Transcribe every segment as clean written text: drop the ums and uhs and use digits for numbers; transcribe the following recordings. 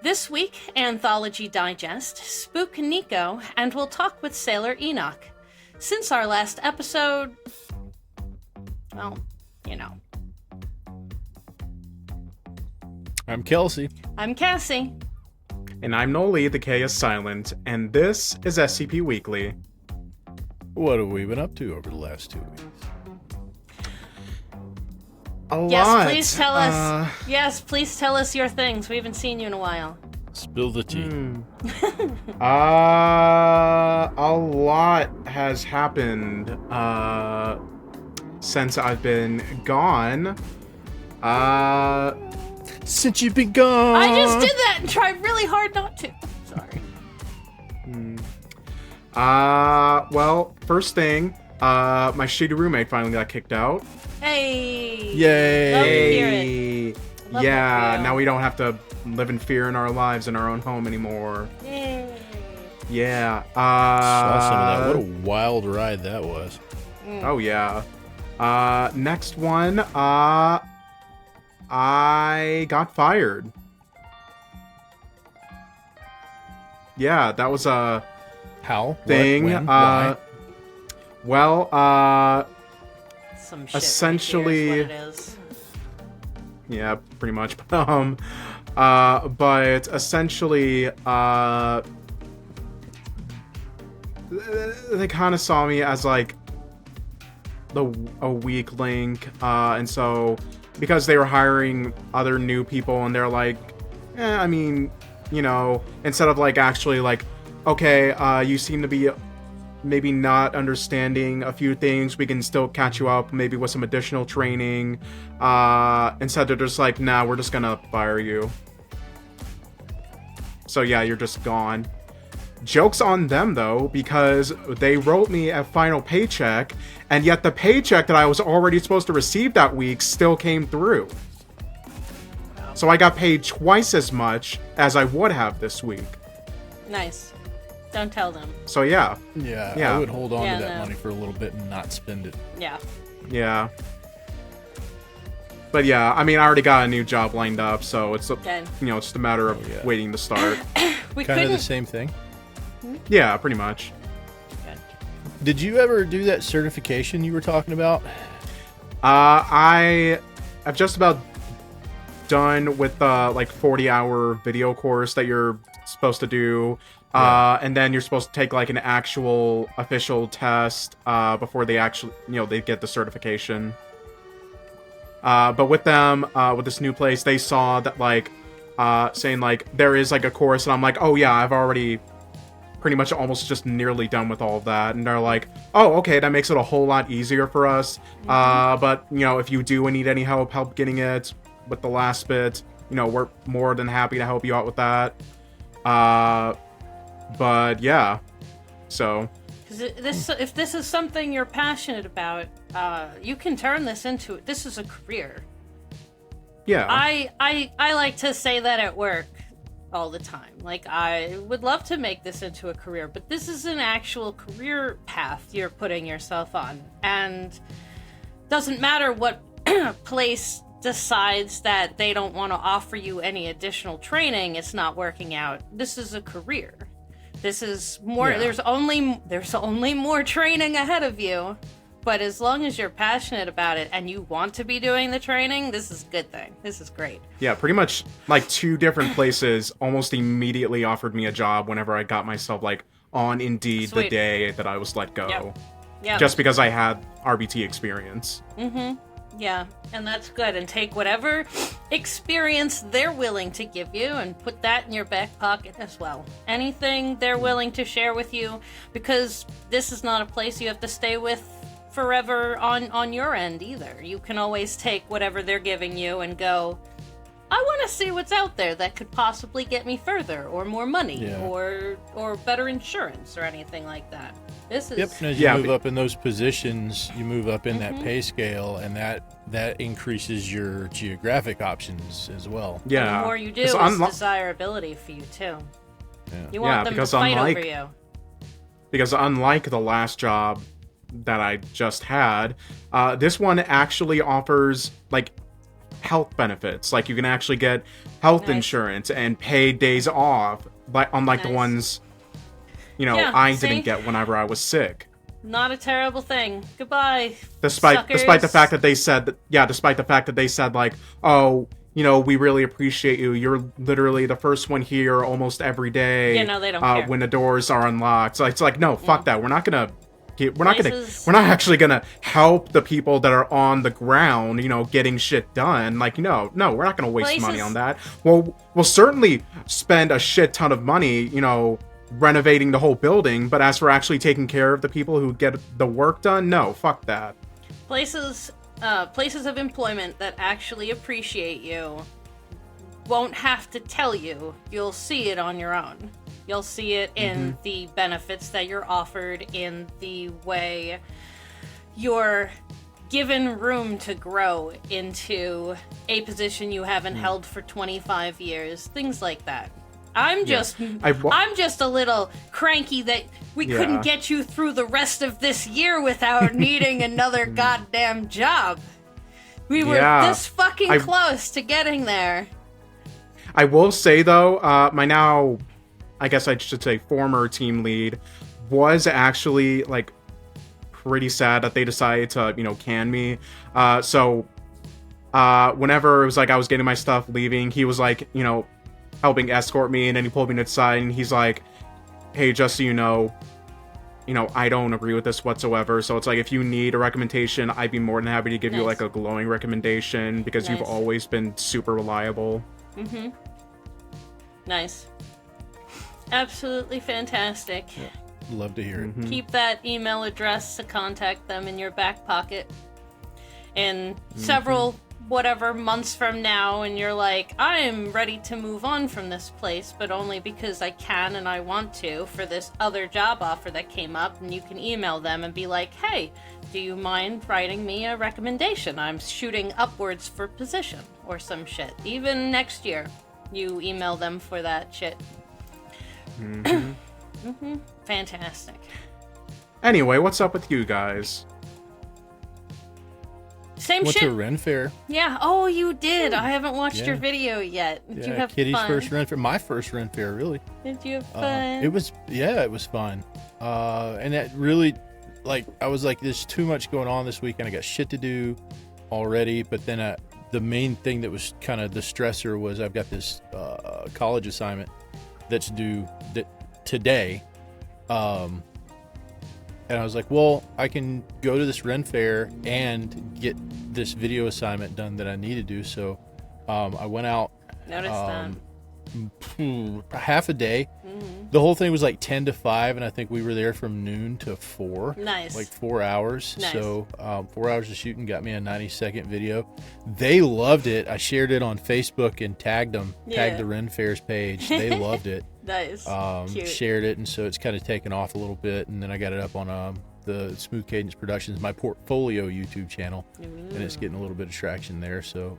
This week, Anthology Digest, Spook Nico, and we'll talk with Sailorenoch. Since our last episode, well, you know. I'm Kelsey. I'm Cassie. And I'm Nolan, the K is silent, and this is SCP Weekly. What have we been up to over the last 2 weeks? A lot. Yes, please tell us. Yes, please tell us your things. We haven't seen you in a while. Spill the tea. A lot has happened since I've been gone. Since you've been gone. I just did that and tried really hard not to. Sorry. Well, first thing, my shitty roommate finally got kicked out. Hey. Yay. Love to hear it. Love Yeah, to hear. now we don't have to live in fear in our lives in our own home anymore. Yay. Yeah. Saw some of that. What a wild ride that was. Oh yeah. Next one, I got fired. Yeah, that was a How? thing. What? When? Why? Well, Some shit essentially- right here is what it is. yeah, pretty much. But essentially, they kind of saw me as like a weak link, and so because they were hiring other new people, and they're like, I mean, you know, instead of like actually like, okay, you seem to be maybe not understanding a few things, we can still catch you up maybe with some additional training. Instead they're just like, nah, we're just gonna fire you. So yeah, you're just gone. Joke's on them though, because they wrote me a final paycheck, and yet the paycheck that I was already supposed to receive that week still came through. So I got paid twice as much as I would have this week. Nice. Don't tell them. So yeah. Yeah, I would hold on Yeah, to that no. money for a little bit and not spend it. Yeah. Yeah. But yeah, I mean, I already got a new job lined up, so it's Good. you know, it's just a matter of yeah. waiting to start. We Kind of couldn't. the same thing. Yeah, pretty much. Good. Did you ever do that certification you were talking about? I've just about done with the like 40-hour video course that you're supposed to do. And then you're supposed to take like an actual official test before they actually, you know, they get the certification. But with them, with this new place, they saw that like saying like there is like a course, and I'm like, oh yeah, I've already pretty much almost just nearly done with all of that. And they're like, oh, okay, that makes it a whole lot easier for us. But you know, if you do need any help getting it with the last bit, you know, we're more than happy to help you out with that. But yeah, so. Because if this is something you're passionate about, you can turn this into. This is a career. Yeah. I like to say that at work all the time. Like, I would love to make this into a career, but this is an actual career path you're putting yourself on. And doesn't matter what place decides that they don't want to offer you any additional training, it's not working out. This is a career. This is more, Yeah. there's only more training ahead of you. But as long as you're passionate about it and you want to be doing the training, this is a good thing. This is great. Yeah, pretty much like 2 different places almost immediately offered me a job whenever I got myself like on Indeed the Sweet. day that I was let go. Yep. Yeah. Just because I had RBT experience. Yeah, and that's good. And take whatever experience they're willing to give you and put that in your back pocket as well. Anything they're willing to share with you, because this is not a place you have to stay with forever on your end either. You can always take whatever they're giving you and go, I want to see what's out there that could possibly get me further, or more money, Yeah. or better insurance, or anything like that. This is Yep. And as you Yeah, move but- up in those positions, you move up in that pay scale, and that increases your geographic options as well. Yeah. the more you do, It's is desirability for you too. Yeah. You want them to because fight unlike- over you. Because unlike the last job that I just had, this one actually offers like health benefits. Like you can actually get health insurance and paid days off, unlike the ones, I didn't get whenever I was sick. Not a terrible thing. Goodbye. Despite the fact that they said like, oh, we really appreciate you. You're literally the first one here almost every day. They don't care. When the doors are unlocked. So it's like, no, fuck that. We're not actually gonna help the people that are on the ground, getting shit done. Like, no, we're not gonna waste money on that. We'll certainly spend a shit ton of money, renovating the whole building, but as for actually taking care of the people who get the work done, no, fuck that. Places of employment that actually appreciate you won't have to tell you. You'll see it on your own. You'll see it in the benefits that you're offered, in the way you're given room to grow into a position you haven't held for 25 years, things like that. I'm just a little cranky that we couldn't get you through the rest of this year without needing another goddamn job. We were this fucking close to getting there. I will say though, my now, I guess I should say former team lead, was actually like pretty sad that they decided to, can me. So whenever it was like I was getting my stuff leaving, he was like, helping escort me, and then he pulled me to the side and he's like, hey, just so you know, I don't agree with this whatsoever. So it's like, if you need a recommendation, I'd be more than happy to give you like a glowing recommendation because you've always been super reliable. Nice. Absolutely fantastic. Yeah, love to hear it. Keep that email address to contact them in your back pocket. In several whatever months from now, and you're like, I'm ready to move on from this place, but only because I can and I want to for this other job offer that came up, and you can email them and be like, hey, do you mind writing me a recommendation? I'm shooting upwards for position or some shit. Even next year, you email them for that shit. Fantastic. Anyway, what's up with you guys? Same Went shit. to a Ren Fair. Yeah. Oh, you did. I haven't watched your video yet. Did you have Kitty's fun? first Ren Fair. My first Ren Fair, really. Did you have fun? It was fun. And that really, like, I was like, there's too much going on this weekend. I got shit to do already. But then the main thing that was kind of the stressor was I've got this college assignment that's due today. And I was like, well, I can go to this Ren Fair and get this video assignment done that I need to do. So I went out. Noticed that. Half a day. The whole thing was like 10 to 5, and I think we were there from noon to 4. Nice. Like 4 hours. Nice. So 4 hours of shooting got me a 90-second video. They loved it. I shared it on Facebook and tagged them. Tagged the Ren Fair's page. They loved it. Nice. Cute. Shared it, and so it's kind of taken off a little bit, and then I got it up on the Smooth Cadence Productions, my portfolio YouTube channel, and it's getting a little bit of traction there. So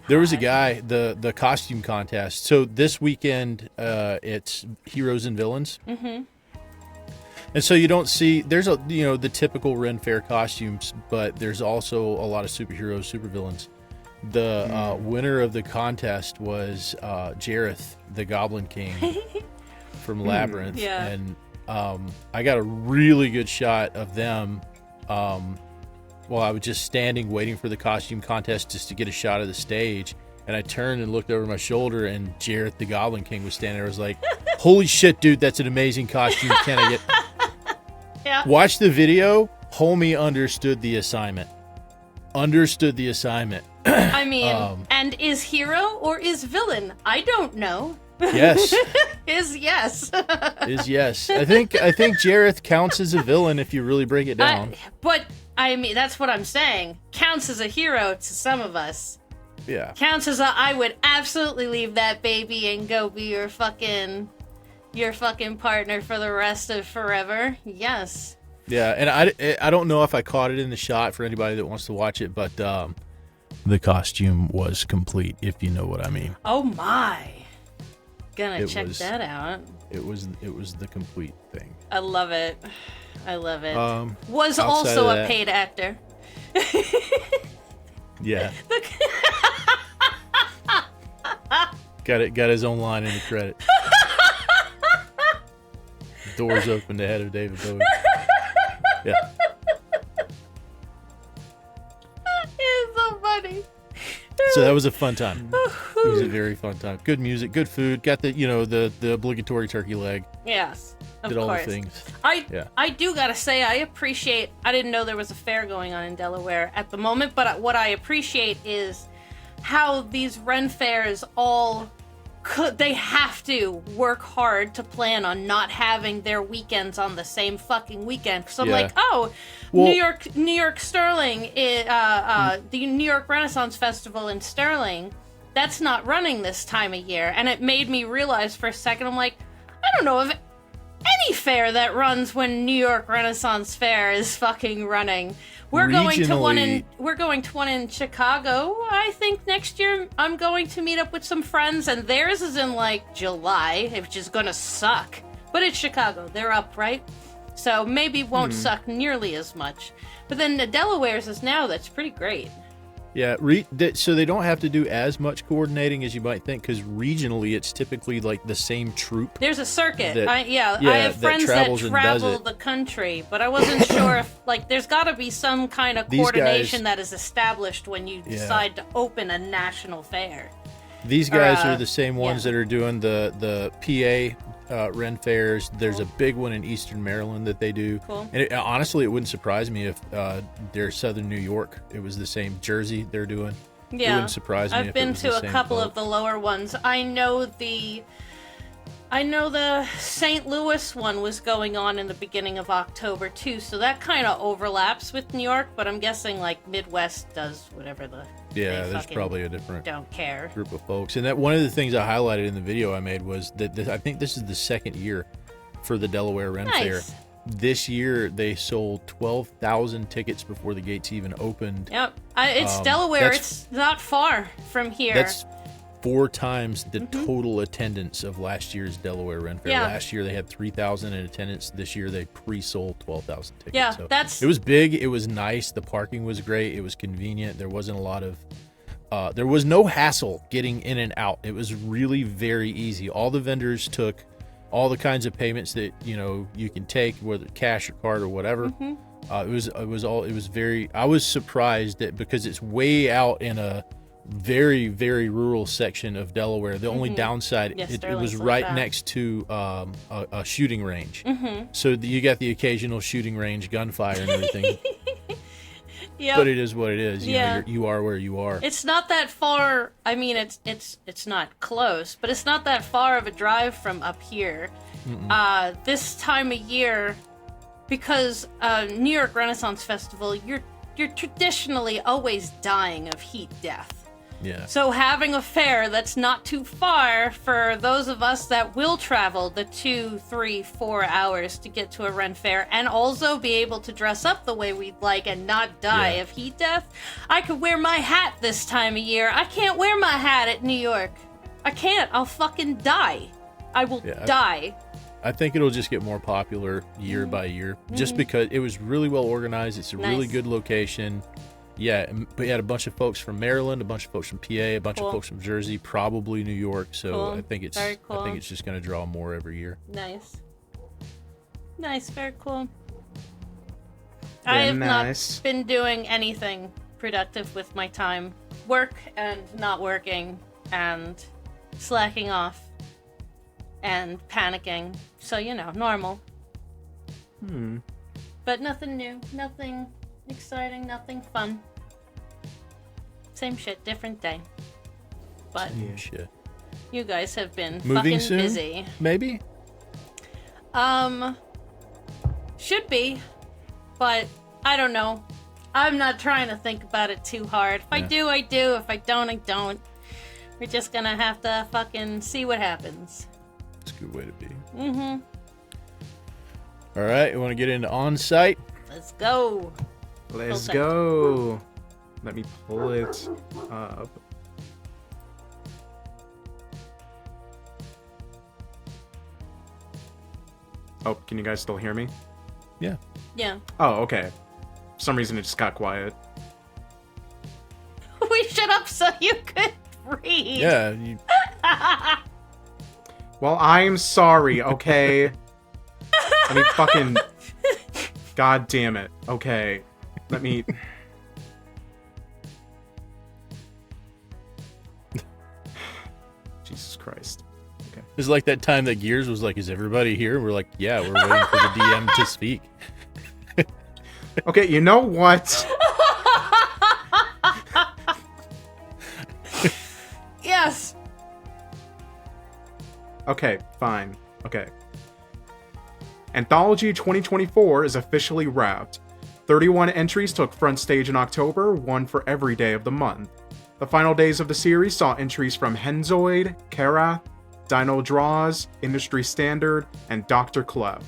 there was a guy, the costume contest. So this weekend, it's heroes and villains. And so you don't see, there's the typical Ren Fair costumes, but there's also a lot of superheroes, supervillains. The winner of the contest was Jareth, the Goblin King from Labyrinth. Yeah. And I got a really good shot of them while I was just standing waiting for the costume contest just to get a shot of the stage. And I turned and looked over my shoulder, and Jareth, the Goblin King, was standing there. I was like, holy shit, dude, that's an amazing costume. Can I get... Yeah. Watch the video. Homie understood the assignment. I mean, and is hero or is villain? I don't know. Yes. Is yes. Is yes. I think Jareth counts as a villain if you really break it down. But I mean, that's what I'm saying. Counts as a hero to some of us. Yeah. Counts as I would absolutely leave that baby and go be your fucking partner for the rest of forever. Yes. Yeah, and I don't know if I caught it in the shot for anybody that wants to watch it, but the costume was complete, if you know what I mean. Oh my. Gonna check that out. It was the complete thing. I love it. Was outside also of a that- paid actor. Yeah. Got his own line in the credit. Doors open ahead of David Bowie. Yeah. It's so funny. So that was a fun time. It was a very fun time. Good music, good food. Got the the obligatory turkey leg. Yes, of Did all course. the things. I do gotta say, I didn't know there was a fair going on in Delaware at the moment, but what I appreciate is how these Ren fairs they have to work hard to plan on not having their weekends on the same fucking weekend. Because I'm like, Well, New York Sterling, the New York Renaissance Festival in Sterling, that's not running this time of year. And it made me realize for a second, I'm like, I don't know of any fair that runs when New York Renaissance Fair is fucking running. We're going to one in Chicago. I think next year I'm going to meet up with some friends, and theirs is in like July, which is gonna suck. But it's Chicago. They're up, right? So maybe won't suck nearly as much. But then the Delaware's is now. That's pretty great. Yeah, so they don't have to do as much coordinating as you might think, because regionally it's typically like the same troop. There's a circuit. I have that friends that travels and does travel it. the country, but I wasn't sure if there's got to be some kind of These coordination guys- that is established when you decide to open a national fair. These guys are the same ones yeah. that are doing the PA Ren fairs. There's a big one in Eastern Maryland that they do. Cool. And honestly, it wouldn't surprise me if they're Southern New York. It was the same. Jersey they're doing. It wouldn't surprise me. I've been to a couple of the lower ones. I know the St. Louis one was going on in the beginning of October too, so that kind of overlaps with New York. But I'm guessing like Midwest does whatever there's probably a different don't care group of folks. And that one of the things I highlighted in the video I made was that I think this is the second year for the Delaware Ren Fair. This year they sold 12,000 tickets before the gates even opened. Yep, it's Delaware. It's not far from here. That's 4 times the total attendance of last year's Delaware Ren Fair. Yeah. Last year they had 3,000 in attendance. This year they pre-sold 12,000 tickets. Yeah, so it was big. It was nice. The parking was great. It was convenient. There wasn't a lot of there was no hassle getting in and out. It was really very easy. All the vendors took all the kinds of payments that you can take, whether cash or card or whatever. I was surprised that because it's way out in a very, very rural section of Delaware. The only downside, it was right next to a shooting range. So you got the occasional shooting range gunfire and everything. Yep. But it is what it is. You are where you are. It's not that far. I mean, it's not close, but it's not that far of a drive from up here. This time of year, because New York Renaissance Festival, you're traditionally always dying of heat death. Yeah. So having a fair that's not too far for those of us that will travel the 2, 3, 4 hours to get to a Ren fair and also be able to dress up the way we'd like and not die of heat death. I could wear my hat this time of year. I can't wear my hat at New York. I can't. I'll fucking die. I will die. I think it'll just get more popular year by year, just because it was really well organized. It's a really good location. Yeah, we had a bunch of folks from Maryland, a bunch of folks from PA, a bunch of folks from Jersey, probably New York. So I think it's just going to draw more every year. Nice, very cool. I have not been doing anything productive with my time. Work and not working and slacking off and panicking. So, normal. But nothing new, nothing exciting, nothing fun. Same shit, different day. But Shit. you guys have been Moving fucking soon? busy. Maybe? Should be, but I don't know. I'm not trying to think about it too hard. If I do, I do. If I don't, I don't. We're just gonna have to fucking see what happens. That's a good way to be. All right, you want to get into on-site? Let's go. Let's go. Let me pull it up. Oh, can you guys still hear me? Yeah. Yeah. Oh, okay. For some reason it just got quiet. We shut up so you could breathe. Yeah, Well, I'm sorry, okay? I mean, fucking... God damn it. Okay. Let me... Jesus Christ. Okay. It's like that time that Gears was like, is everybody here? We're like, yeah, we're waiting for the DM to speak. Okay, you know what? Yes. Okay, fine. Okay. Anthology 2024 is officially wrapped. 31 entries took front stage in October, one for every day of the month. The final days of the series saw entries from Henzoid, Karath, Dino Draws, Industry Standard, and Dr. Clef.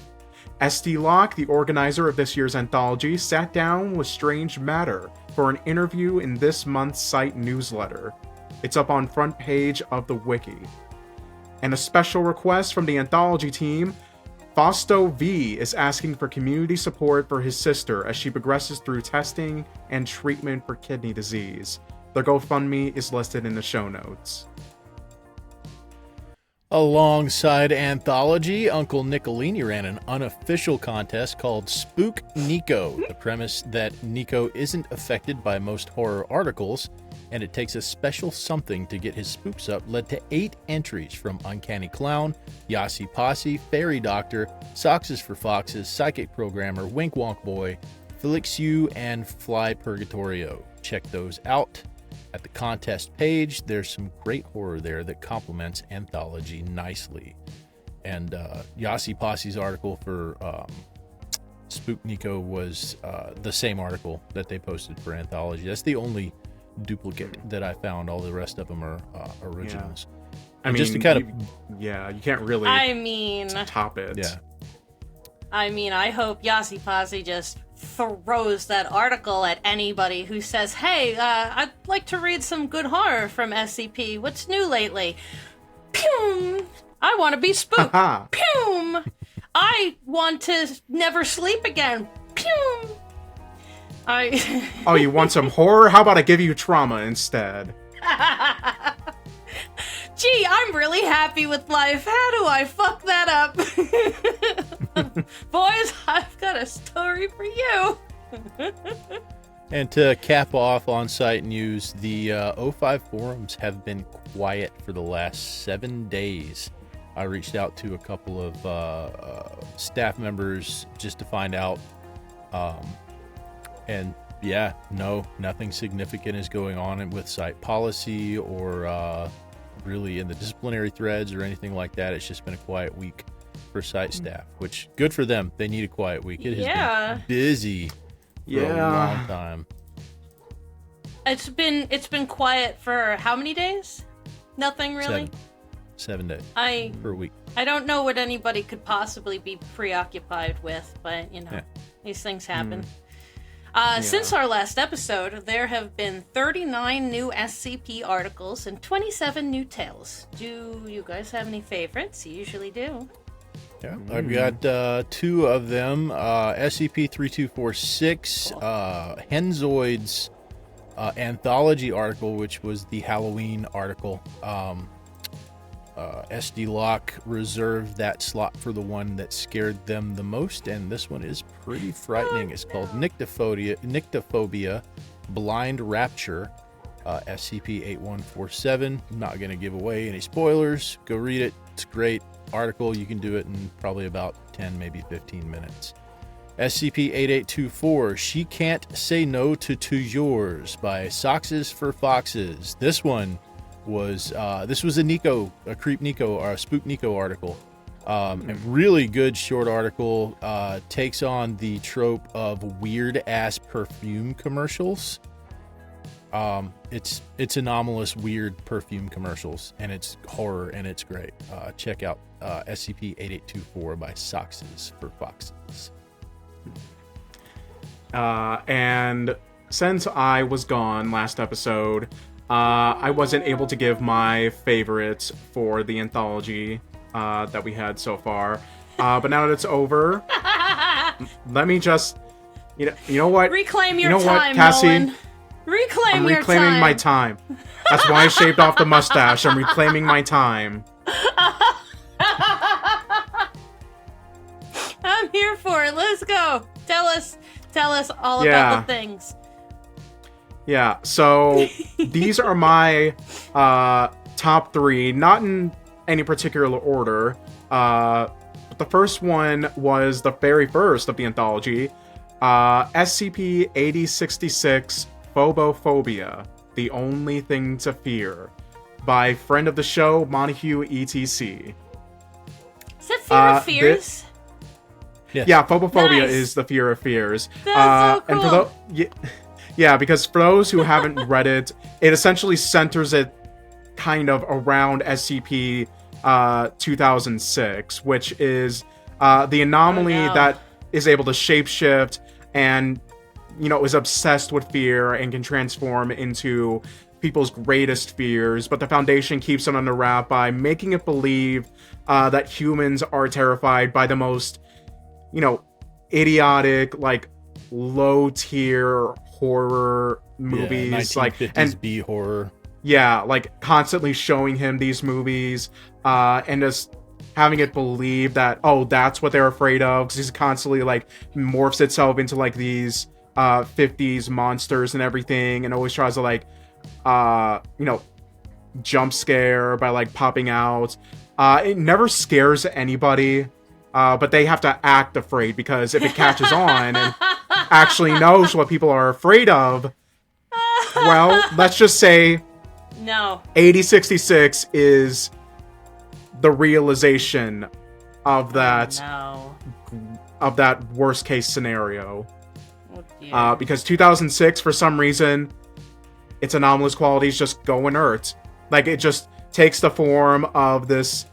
SD Locke, the organizer of this year's anthology, sat down with Strange Matter for an interview in this month's site newsletter. It's up on front page of the wiki. And a special request from the anthology team, FaustoV is asking for community support for his sister as she progresses through testing and treatment for kidney disease. Their GoFundMe is listed in the show notes. Alongside Anthology, Uncle Nicolini ran an unofficial contest called Spook Nico. The premise that Nico isn't affected by most horror articles, and it takes a special something to get his spooks up, led to 8 entries from Uncanny Clown, Yasi Posse, Fairy Doctor, Soxes for Foxes, Psychic Programmer, Wink Wonk Boy, Felix Yu, and Fly Purgatorio. Check those out. At the contest page, there's some great horror there that complements Anthology nicely. And Yasi Posse's article for Spook Nico was the same article that they posted for Anthology. That's the only duplicate that I found. All the rest of them are originals. Yeah. I mean, just to kind of... you can't really top it. Yeah. I mean, I hope Yasi Posse just throws that article at anybody who says, hey, I'd like to read some good horror from SCP. What's new lately? Pew! I want to be spooked. Pew! I want to never sleep again. Pew! Oh, you want some horror? How about I give you trauma instead? Gee, I'm really happy with life. How do I fuck that up? Boys, I've got a story for you. And to cap off on-site news, the O5 forums have been quiet for the last 7 days. I reached out to a couple of staff members just to find out. And yeah, no, nothing significant is going on with site policy or really in the disciplinary threads or anything like that. It's just been a quiet week for site staff, which good for them. They need a quiet week. It has been busy for a long time. It's been quiet for how many days? Nothing really? 7 days per week. I don't know what anybody could possibly be preoccupied with, but these things happen. Since our last episode, there have been 39 new SCP articles and 27 new tales. Do you guys have any favorites? You usually do. Yeah, I've got 2 of them. SCP-3246, Henzoid's Anthology article, which was the Halloween article. SD Locke reserved that slot for the one that scared them the most, and this one is pretty frightening. It's called Nyctophobia Blind Rapture, SCP-8147. I'm not going to give away any spoilers. Go read it. It's a great article. You can do it in probably about 10, maybe 15 minutes. SCP-8824, She Can't Say No to Toujours by Soxes for Foxes. This one was a Creep Nico or a Spook Nico article. A really good short article. Takes on the trope of weird ass perfume commercials. It's anomalous, weird perfume commercials, and it's horror, and it's great. Check out SCP-8824 by Soxes for Foxes. And since I was gone last episode, I wasn't able to give my favorites for the anthology that we had so far. But now that it's over, let me just, you know what? Reclaim your time, what, Cassie? Nolan. Reclaim I'm your reclaiming time. my time. That's why I shaved off the mustache. I'm reclaiming my time. I'm here for it. Let's go. Tell us all about the things. Yeah, so these are my top 3, not in any particular order. But the first one was the very first of the anthology, SCP-8066 Phobophobia, The Only Thing to Fear, by friend of the show, Montague ETC. Is that Fear of Fears? Yes. Yeah, phobophobia Nice. is the fear of fears. That's so And for cool. yeah, because for those who haven't read it, it essentially centers it kind of around SCP 2006, which is the anomaly that is able to shapeshift and, is obsessed with fear and can transform into people's greatest fears. But the Foundation keeps it under wrap by making it believe that humans are terrified by the most, idiotic, like, low-tier horror movies. Yeah, 1950s and B horror. Yeah, like, constantly showing him these movies, and just having it believe that, oh, that's what they're afraid of, because he's constantly, like, morphs itself into, like, these 50s monsters and everything, and always tries to, like, jump scare by, like, popping out. It never scares anybody, but they have to act afraid, because if it catches on and actually knows what people are afraid of, well, let's just say No. 8066 is the realization of that of that worst case scenario. Oh, dear. Because 2006, for some reason, its anomalous qualities just go inert. Like, it just takes the form of this,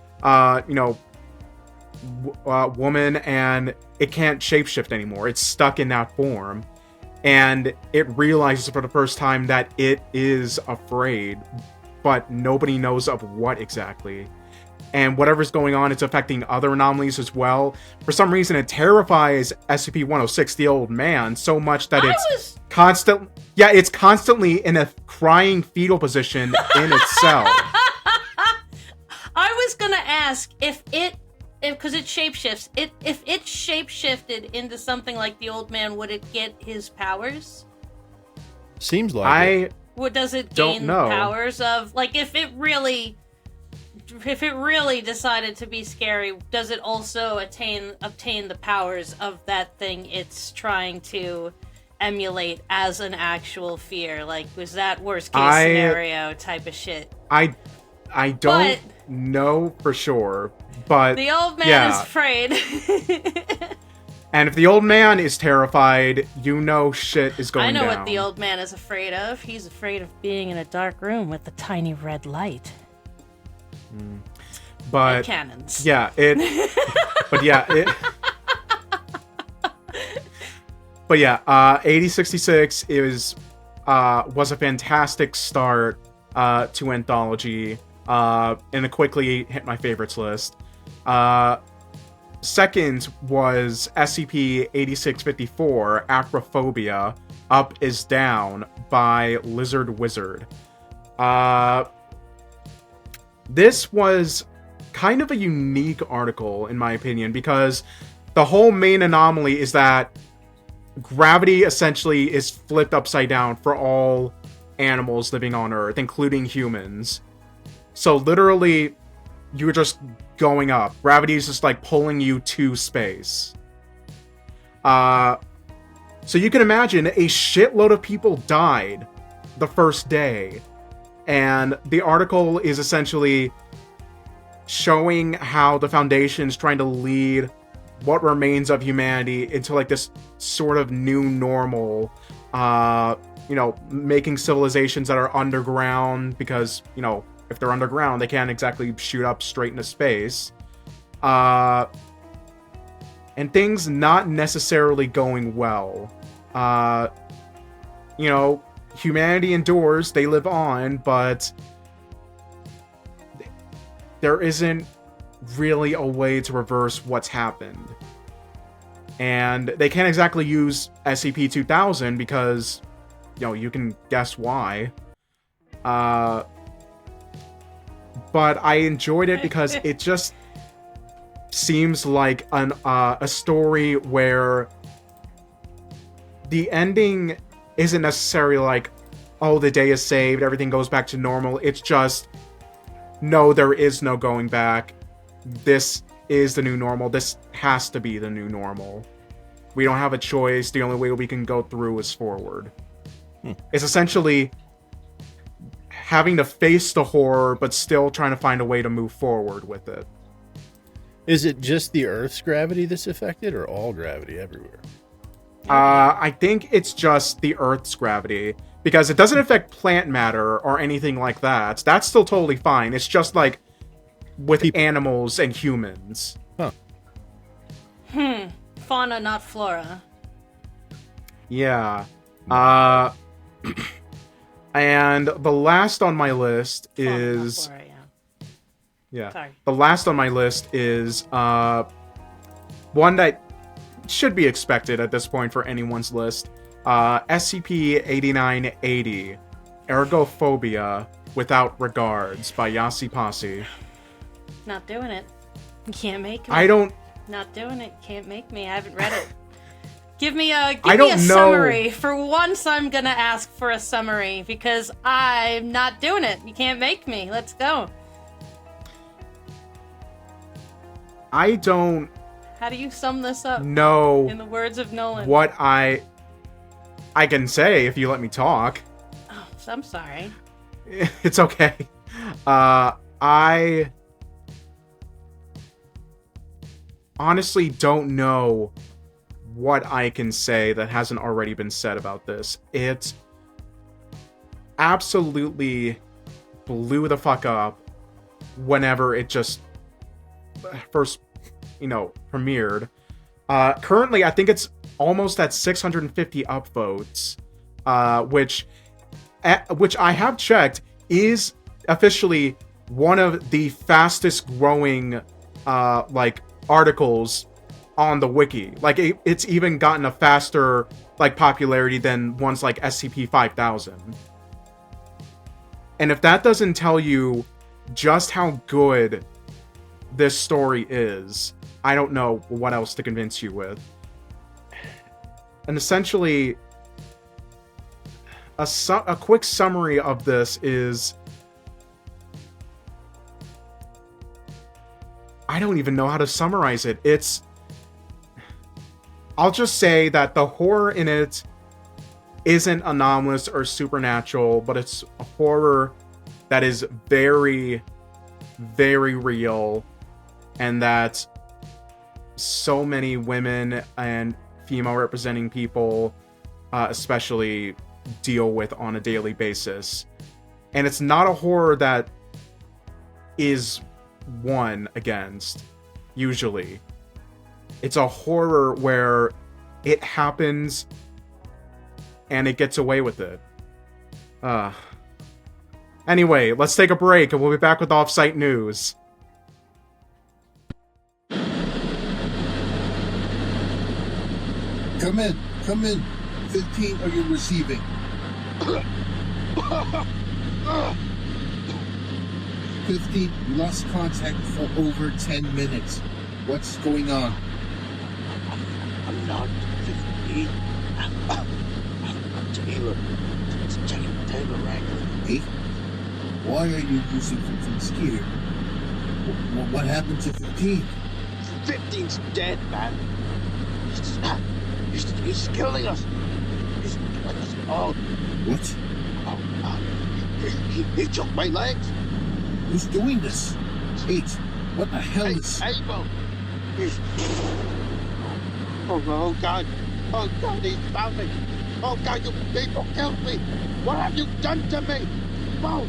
woman, and it can't shapeshift anymore. It's stuck in that form. And it realizes for the first time that it is afraid, but nobody knows of what exactly. And whatever's going on, it's affecting other anomalies as well. For some reason, it terrifies SCP-106, the old man, so much that it's constantly in a crying fetal position in itself. I was gonna ask because it shapeshifts. If it shapeshifted into something like the old man, would it get his powers? Seems like it. Does it don't gain know. powers of, like, if it really decided to be scary, does it also obtain the powers of that thing it's trying to emulate as an actual fear? Like, was that worst case scenario type of shit? I don't know for sure, but the old man is afraid. And if the old man is terrified, shit is going down. I know what the old man is afraid of. He's afraid of being in a dark room with a tiny red light. But and cannons. Yeah, it. But yeah, it. But yeah, 8066 was a fantastic start to Anthology, and it quickly hit my favorites list. Second was SCP-8654, Acrophobia, Up is Down, by Lizard Wizard. This was kind of a unique article, in my opinion, because the whole main anomaly is that gravity essentially is flipped upside down for all animals living on Earth, including humans. So literally, you're just going up. Gravity is just like pulling you to space. So you can imagine a shitload of people died the first day. And the article is essentially showing how the Foundation's trying to lead what remains of humanity into like this sort of new normal, making civilizations that are underground, because, if they're underground, they can't exactly shoot up straight into space. And things not necessarily going well. Humanity endures, they live on, but there isn't really a way to reverse what's happened. And they can't exactly use SCP-2000 because you can guess why. But I enjoyed it because it just seems like a story where the ending isn't necessarily like, oh, the day is saved, everything goes back to normal. It's just, no, there is no going back. This is the new normal. This has to be the new normal. We don't have a choice. The only way we can go through is forward. It's essentially having to face the horror, but still trying to find a way to move forward with it. Is it just the Earth's gravity that's affected, or all gravity everywhere? I think it's just the Earth's gravity, because it doesn't affect plant matter or anything like that. That's still totally fine. It's just like with animals and humans. Huh. Fauna, not flora. Yeah. And the last on my list is... Fauna, not flora, yeah. Sorry. The last on my list is one that should be expected at this point for anyone's list. SCP-8980, Ergophobia Without Regards by Yasi Posse. Not doing it. You can't make me. I don't... Not doing it. Can't make me. I haven't read it. Give me a know. summary. For once, I'm gonna ask for a summary because I'm not doing it. You can't make me. Let's go. I don't How do you sum this up? know In the words of Nolan. what I can say if you let me talk. Oh, I'm sorry. It's okay. I honestly don't know what I can say that hasn't already been said about this. It absolutely blew the fuck up whenever it just first, premiered. Currently, I think it's almost at 650 upvotes, which I have checked is officially one of the fastest growing articles on the wiki. Like it's even gotten a faster popularity than ones like SCP-5000. And if that doesn't tell you just how good this story is, I don't know what else to convince you with. And essentially, a quick summary of this is... I don't even know how to summarize it. I'll just say that the horror in it isn't anomalous or supernatural, but it's a horror that is very, very real, and that so many women and female representing people especially deal with on a daily basis. And it's not a horror that is won against, usually. It's a horror where it happens and it gets away with it. Anyway, let's take a break and we'll be back with off-site news. Come in. 15, are you receiving? 15, we lost contact for over 10 minutes. What's going on? I'm not 15. I'm Taylor. It's Taylor Wrangler. Hey? Why are you using 15's gear? What happened to 15? 15's dead, man. He's killing us. He's killing us all. What? He took my legs. Who's doing this? 8, what the hell is... Abel. Oh, God. Oh, God, he's found me. Oh, God, you people killed me. What have you done to me? Whoa,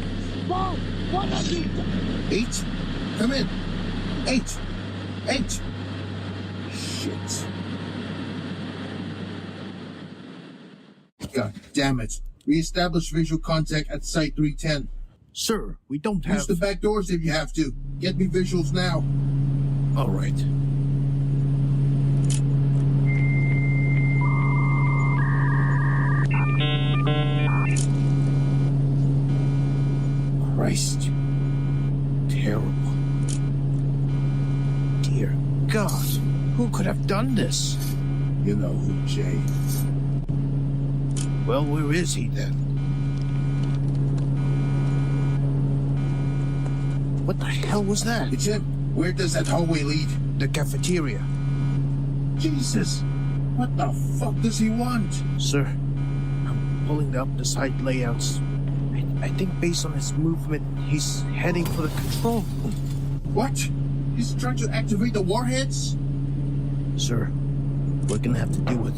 what have you done? 8? Come in. 8. Shit. God damn it. Reestablish visual contact at Site 310. Sir, we don't have... Use the back doors if you have to. Get me visuals now. All right. God, who could have done this? You know who, Jay. Well, where is he then? What the hell was that? It's him. Where does that hallway lead? The cafeteria. Jesus! What the fuck does he want? Sir, I'm pulling up the site layouts. I think based on his movement, he's heading for the control room. What? He's trying to activate the warheads? Sir, we're gonna have to do it.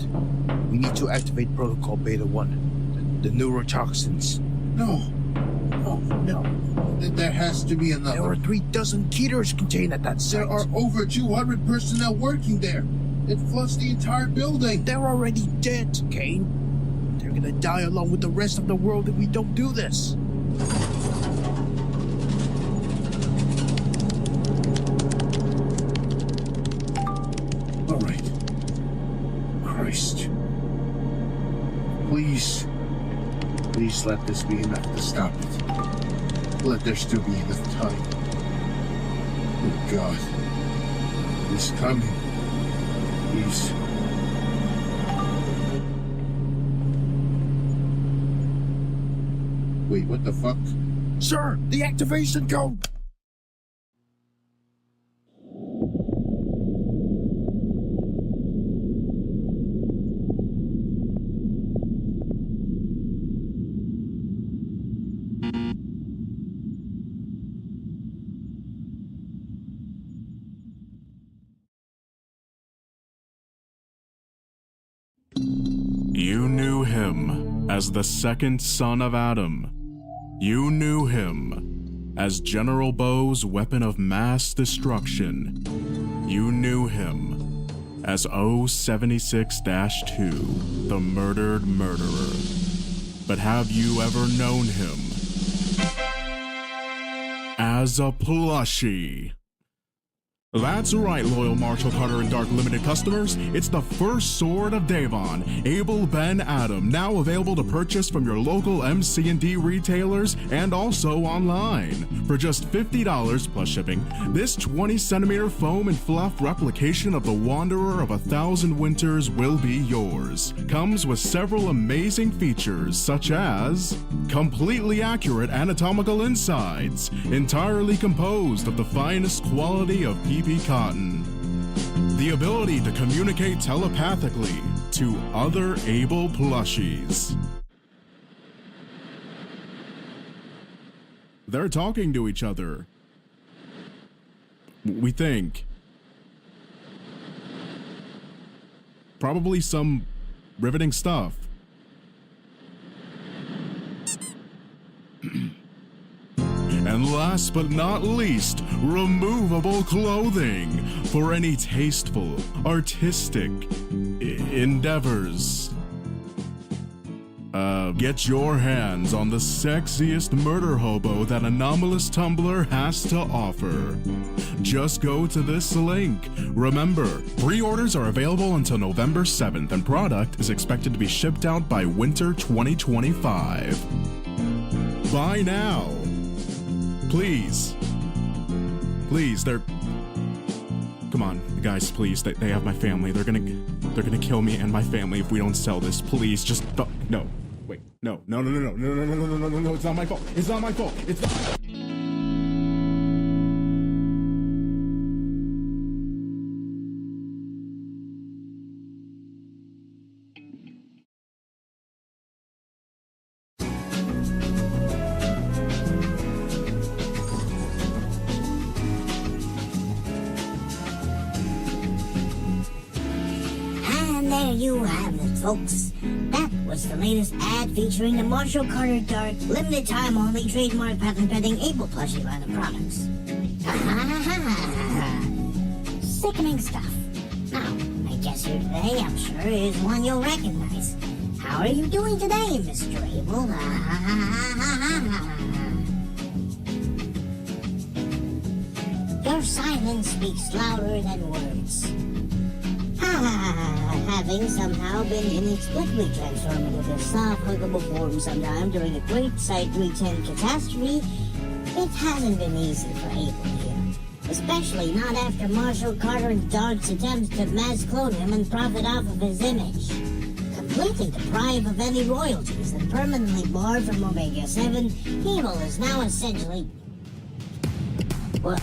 We need to activate Protocol Beta 1, the neurotoxins. No. Oh, no. There has to be another. There are 3 dozen Keeters contained at that site. There are over 200 personnel working there. It floods the entire building. They're already dead, Kane. They're gonna die along with the rest of the world if we don't do this. All right. Christ. Please let this be enough to stop it. Let there still be enough time. Oh God. He's coming. He's... Wait, what the fuck? Sir, the activation code! You knew him as the second son of Adam. You knew him as General Bo's weapon of mass destruction. You knew him as O76-2, the murdered murderer. But have you ever known him as a plushie? That's right, loyal Marshall Carter and Dark Limited customers. It's the first sword of Davon, Abel Ben Adam, now available to purchase from your local MC&D retailers and also online. For just $50 plus shipping, this 20-centimeter foam and fluff replication of the Wanderer of 1,000 Winters will be yours. Comes with several amazing features such as completely accurate anatomical insides, entirely composed of the finest quality of PP cotton, the ability to communicate telepathically to other able plushies. They're talking to each other. We think. Probably some riveting stuff. And last but not least, removable clothing for any tasteful, artistic endeavors. Get your hands on the sexiest murder hobo that Anomalous Tumblr has to offer. Just go to this link. Remember, pre-orders are available until November 7th, and product is expected to be shipped out by winter 2025. Buy now. Please, they're... Come on, guys, please, they have my family. They're gonna kill me and my family if we don't sell this. Please, just... No. Wait, no, it's not my fault. It's not my fault. It's not... There you have it, folks. That was the latest ad featuring the Marshall Carter Dark limited time only trademark patent pending Able plushie line of products. Sickening stuff. Now, my guest here today, I'm sure, is one you'll recognize. How are you doing today, Mr. Able? Your silence speaks louder than words. Having somehow been inexplicably transformed into a soft, huggable form sometime during a great Site 310 catastrophe, it hasn't been easy for Abel here. Especially not after Marshall Carter Dark's attempts to mass clone him and profit off of his image. Completely deprived of any royalties and permanently barred from Omega 7, Evil is now essentially... What?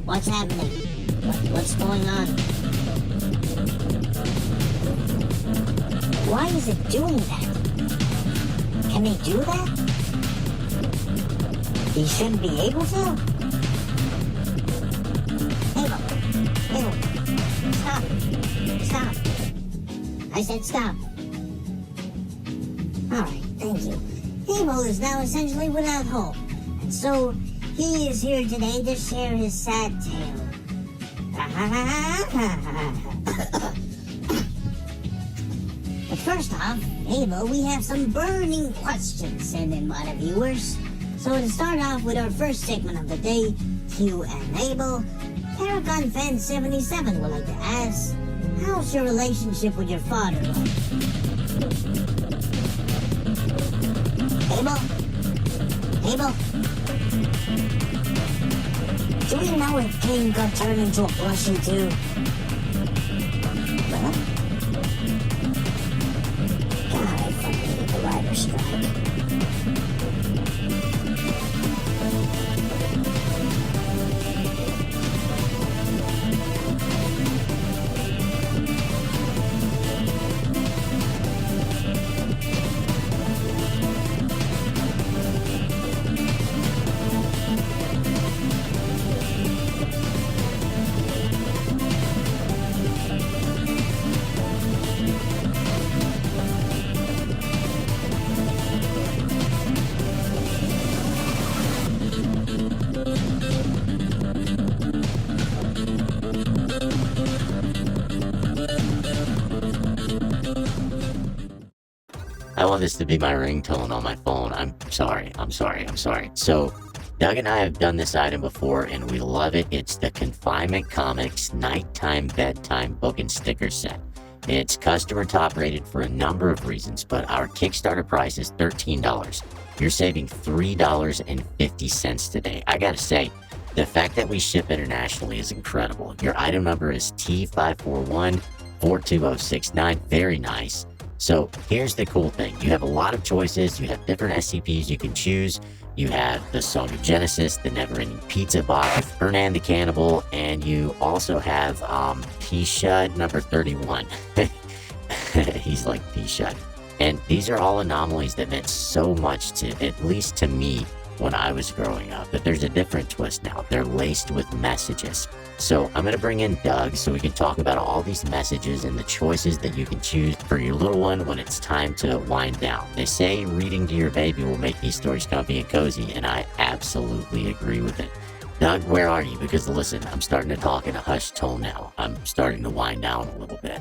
What's happening? What's going on? Why is it doing that? Can they do that? He shouldn't be able to? Evil, stop. I said stop. Alright, thank you. Evil is now essentially without hope, and so he is here today to share his sad tale. But first off, Abel, we have some burning questions sent in by the viewers. So to start off with our first segment of the day, Q and Abel, Paragon Fan 77 would like to ask, how's your relationship with your father like? Abel? Do we know if King got turned into a plushie too? What? God, I fucking hate the writer's strike. I want this to be my ringtone on my phone. I'm sorry. So, Doug and I have done this item before, and we love it. It's the Confinement Comics Nighttime Bedtime Book and Sticker Set. It's customer top rated for a number of reasons, but our Kickstarter price is $13. You're saving $3.50 today. I gotta say, the fact that we ship internationally is incredible. Your item number is T541-42069. Very nice. So here's the cool thing. You have a lot of choices. You have different SCPs you can choose. You have the Song of Genesis, the Never-Ending Pizza Box, Hernan the Cannibal, and you also have P-Shud number 31. He's like P-Shud. And these are all anomalies that meant so much to, at least to me, when I was growing up. But there's a different twist now. They're laced with messages. So I'm going to bring in Doug so we can talk about all these messages and the choices that you can choose for your little one when it's time to wind down. They say reading to your baby will make these stories comfy and cozy, and I absolutely agree with it. Doug, where are you? Because listen, I'm starting to talk in a hushed tone now. I'm starting to wind down a little bit.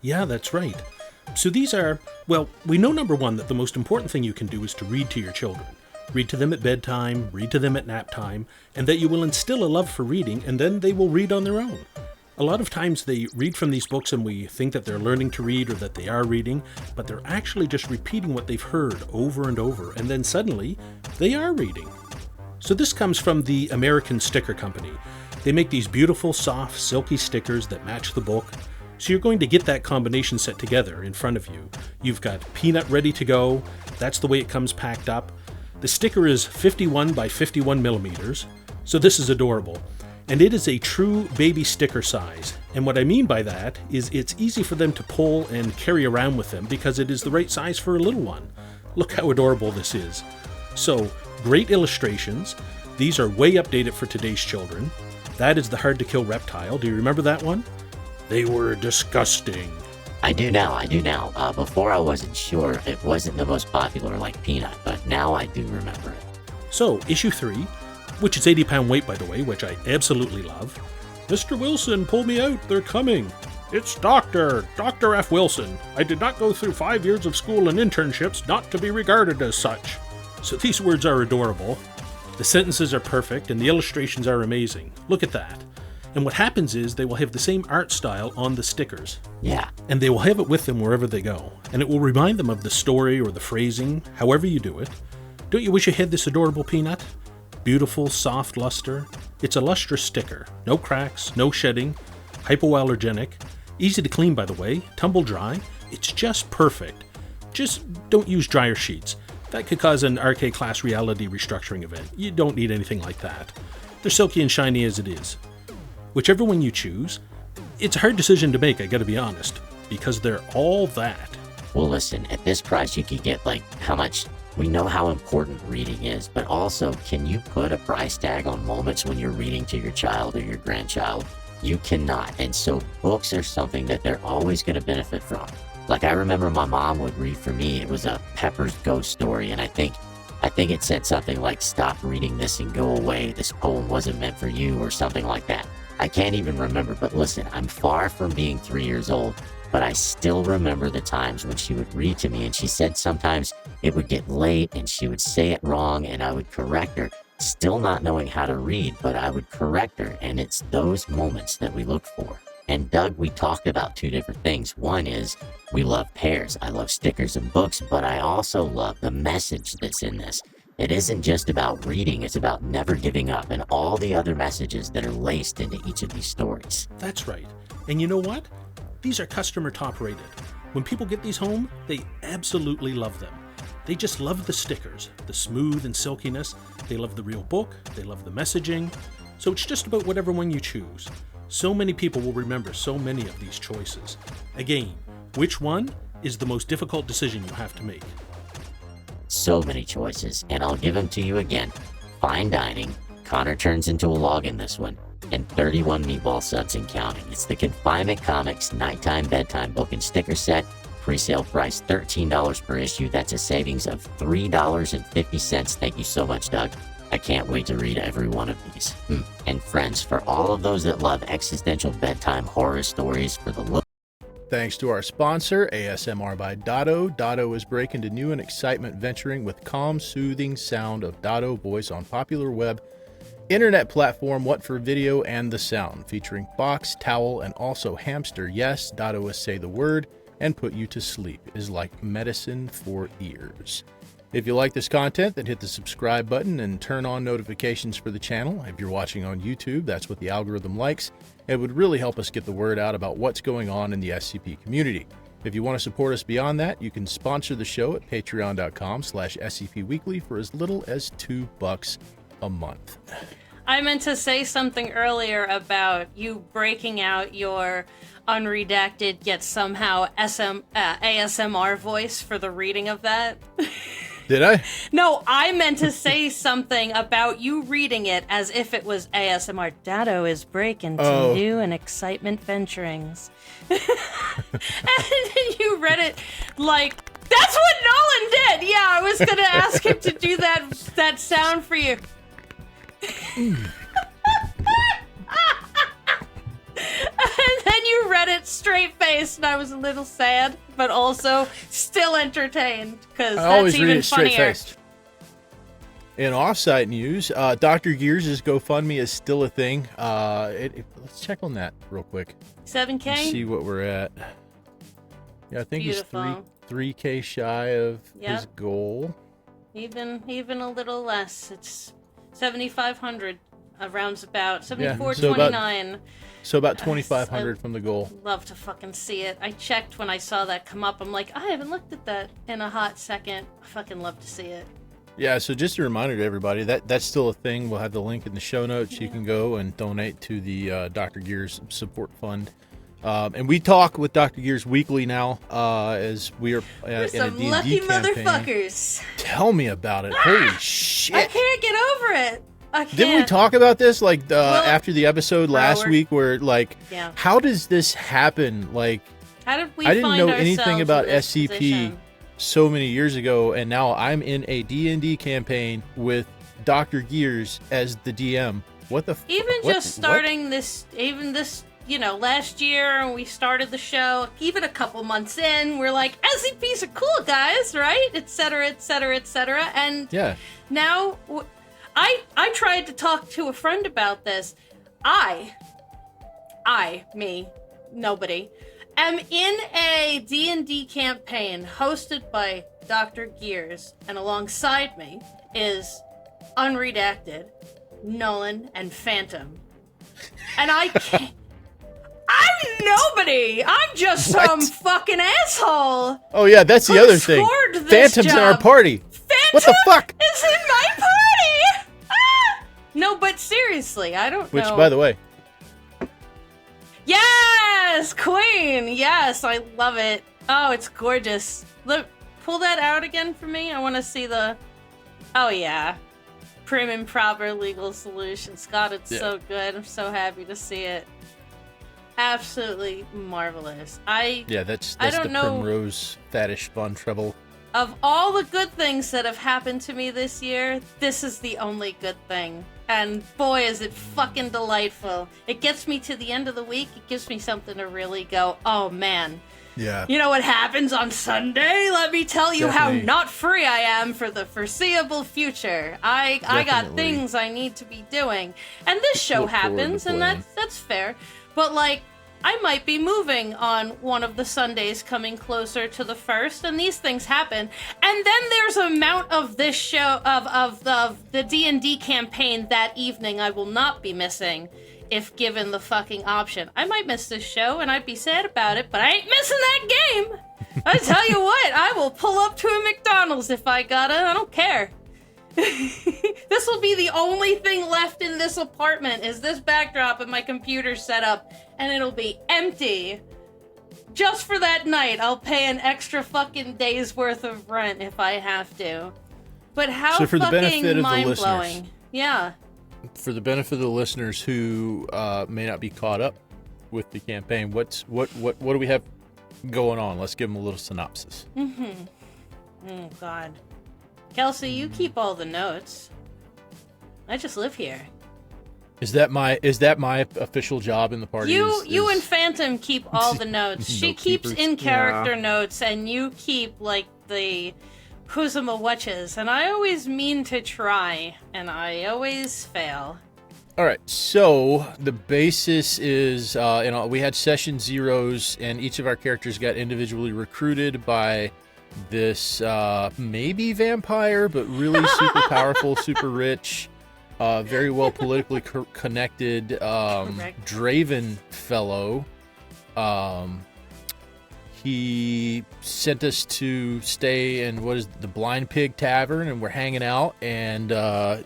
Yeah, that's right. So these are, well, we know number one that the most important thing you can do is to read to your children. Read to them at bedtime, read to them at nap time, and that you will instill a love for reading, and then they will read on their own. A lot of times they read from these books and we think that they're learning to read or that they are reading, but they're actually just repeating what they've heard over and over, and then suddenly they are reading. So this comes from the American Sticker Company. They make these beautiful, soft, silky stickers that match the book. So you're going to get that combination set together in front of you. You've got Peanut ready to go. That's the way it comes packed up. The sticker is 51 by 51 millimeters, so this is adorable. And it is a true baby sticker size. And what I mean by that is it's easy for them to pull and carry around with them because it is the right size for a little one. Look how adorable this is. So, great illustrations. These are way updated for today's children. That is the Hard to Kill reptile. Do you remember that one? They were disgusting. I do now. Before I wasn't sure. It wasn't the most popular like Peanut, but now I do remember it. So, issue 3, which is 80-pound weight, by the way, which I absolutely love. Mr. Wilson, pull me out. They're coming. It's Dr. F. Wilson. I did not go through 5 years of school and internships not to be regarded as such. So these words are adorable. The sentences are perfect, and the illustrations are amazing. Look at that. And what happens is they will have the same art style on the stickers. Yeah. And they will have it with them wherever they go. And it will remind them of the story or the phrasing, however you do it. Don't you wish you had this adorable Peanut? beautiful, soft luster. It's a lustrous sticker. No cracks, no shedding, hypoallergenic, easy to clean by the way, tumble dry. It's just perfect. Just don't use dryer sheets. That could cause an RK class reality restructuring event. You don't need anything like that. They're silky and shiny as it is. Whichever one you choose, it's a hard decision to make, I gotta be honest, because they're all that. Well, listen, at this price you could get how much. We know how important reading is, but also, can you put a price tag on moments when you're reading to your child or your grandchild? You cannot, and so books are something that they're always going to benefit from. Like, I remember my mom would read for me, it was a Pepper's Ghost Story, and I think it said something like, "Stop reading this and go away, this poem wasn't meant for you," or something like that. I can't even remember, but listen, I'm far from being 3 years old, but I still remember the times when she would read to me, and she said sometimes it would get late and she would say it wrong and I would correct her, still not knowing how to read, but I would correct her, and it's those moments that we look for. And Doug, we talked about two different things. One is we love pairs. I love stickers and books, but I also love the message that's in this. It isn't just about reading, it's about never giving up and all the other messages that are laced into each of these stories. That's right. And you know what? These are customer top rated. When people get these home, they absolutely love them. They just love the stickers, the smooth and silkiness. They love the real book. They love the messaging. So it's just about whatever one you choose. So many people will remember so many of these choices. Again, which one is the most difficult decision you have to make? So many choices, and I'll give them to you again. Fine dining. Connor turns into a log in this one. And 31 meatball subs and counting. It's the Confinement Comics Nighttime Bedtime Book and Sticker Set. Pre-sale price $13 per issue. That's a savings of $3.50. Thank you so much, Doug. I can't wait to read every one of these. And friends, for all of those that love existential bedtime horror stories for the look. Thanks to our sponsor, ASMR by Dado. Dado is breaking to new and excitement, venturing with calm, soothing sound of Dado voice on popular web internet platform What for Video and the Sound, featuring box, towel, and also hamster. Yes, Dado is say the word and put you to sleep. It is like medicine for ears. If you like this content, then hit the subscribe button and turn on notifications for the channel. If you're watching on YouTube, that's what the algorithm likes. It would really help us get the word out about what's going on in the SCP community. If you want to support us beyond that, you can sponsor the show at patreon.com/scpweekly for as little as $2 a month. I meant to say something earlier about you breaking out your unredacted yet somehow ASMR voice for the reading of that. Did I? No, I meant to say something about you reading it as if it was ASMR. Dado is breaking to new and excitement venturings. And then you read it like, that's what Nolan did! Yeah, I was gonna ask him to do that sound for you. And then you read it straight-faced, and I was a little sad, but also still entertained, because that's even funnier. Straight-faced. In off-site news, Dr. Gears' GoFundMe is still a thing. Let's check on that real quick. 7K? Let's see what we're at. Yeah, I think Beautiful. He's 3K shy of his goal. Even a little less. It's 7,500. Rounds about 7,429. So about 2,500 from the goal. Love to fucking see it. I checked when I saw that come up. I'm like, I haven't looked at that in a hot second. I fucking love to see it. Yeah, so just a reminder to everybody, that's still a thing. We'll have the link in the show notes. Yeah. You can go and donate to the Dr. Gears Support Fund. And we talk with Dr. Gears weekly now, as we are in a D&D lucky campaign. Motherfuckers. Tell me about it. Holy shit. I can't get over it. Didn't we talk about this after the episode last week where how does this happen? Like, how did we I didn't find know anything about SCP position? So many years ago, and now I'm in a D&D campaign with Dr. Gears as the DM. What the starting this last year when we started the show, even a couple months in, we're like, SCPs are cool, guys, right? Et cetera, et cetera, et cetera. And now I tried to talk to a friend about this. Nobody, am in a D&D campaign hosted by Dr. Gears, and alongside me is Unredacted, Nolan, and Fantem. And I can't... I'm nobody! I'm just some fucking asshole! Oh yeah, that's the other thing. Phantom's in our party. Phantom What the fuck? is in my party! Ah! No, but seriously, I don't know. Which, by the way... Yes! Queen! Yes, I love it. Oh, it's gorgeous. Look, pull that out again for me. I want to see the... Oh, yeah. Prim and proper legal solutions. God, it's so good. I'm so happy to see it. Absolutely marvelous. That's I don't the know... Primrose Faddish Von Treble. Of all the good things that have happened to me this year, this is the only good thing. And boy, is it fucking delightful. It gets me to the end of the week. It gives me something to really go, oh man. Yeah. You know what happens on Sunday? Let me tell you Definitely. how not free I am for the foreseeable future. I got things I need to be doing. And this show Look forward to happens, and playing. that's fair. But like, I might be moving on one of the Sundays coming closer to the 1st, and these things happen. And then there's a amount of this show, of the D&D campaign that evening I will not be missing if given the fucking option. I might miss this show, and I'd be sad about it, but I ain't missing that game! I tell you what, I will pull up to a McDonald's if I gotta, I don't care. This will be the only thing left in this apartment, is this backdrop and my computer setup, and it'll be empty. Just for that night, I'll pay an extra fucking day's worth of rent if I have to. But how So for the benefit fucking of the mind-blowing. listeners. Yeah. For the benefit of the listeners who may not be caught up with the campaign, what do we have going on? Let's give them a little synopsis. Oh, God. Kelsey, you keep all the notes. I just live here. Is that my official job in the party? You and Fantem keep all the notes. She keeps keepers. in character notes, and you keep like the Kuzuma watches. And I always mean to try, and I always fail. All right, so the basis is, we had session zeros, and each of our characters got individually recruited by this maybe vampire, but really super powerful, super rich, very well politically connected Draven fellow. He sent us to stay in the Blind Pig Tavern, and we're hanging out, and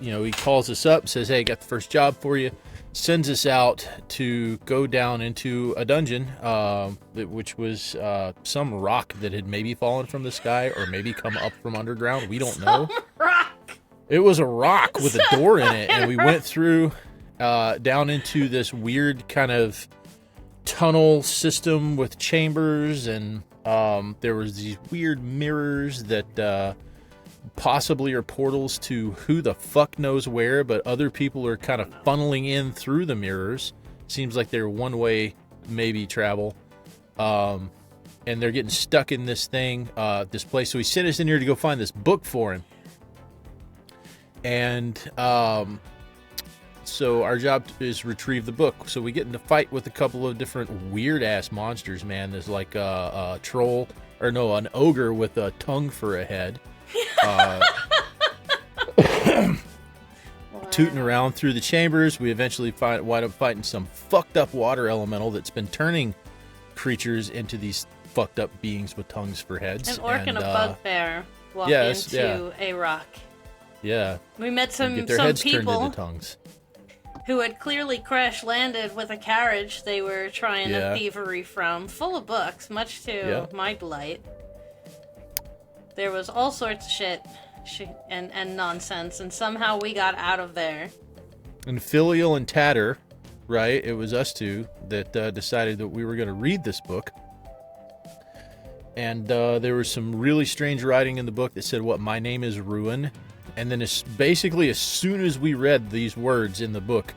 he calls us up, says, hey, got the first job for you, sends us out to go down into a dungeon, which was some rock that had maybe fallen from the sky or maybe come up from underground. We don't know. Rock. It was a rock with a door in it, and we went through down into this weird kind of tunnel system with chambers, and there was these weird mirrors that possibly are portals to who the fuck knows where, but other people are kind of funneling in through the mirrors. Seems like they're one-way maybe travel, and they're getting stuck in this thing, this place. So he sent us in here to go find this book for him, and so our job is retrieve the book. So we get into fight with a couple of different weird-ass monsters, man. There's like a troll, an ogre with a tongue for a head. Tooting around through the chambers. We eventually wind up fighting some fucked up water elemental that's been turning creatures into these fucked up beings with tongues for heads. An orc and a bugbear walk into a rock. Yeah. We met some get their heads turned people into tongues. Who had clearly crash landed with a carriage they were trying a thievery from, full of books, much to my delight. There was all sorts of shit and nonsense, and somehow we got out of there. And Filial and Tatter, right? It was us two that decided that we were going to read this book. And there was some really strange writing in the book that said, my name is Ruin. And then basically as soon as we read these words in the book,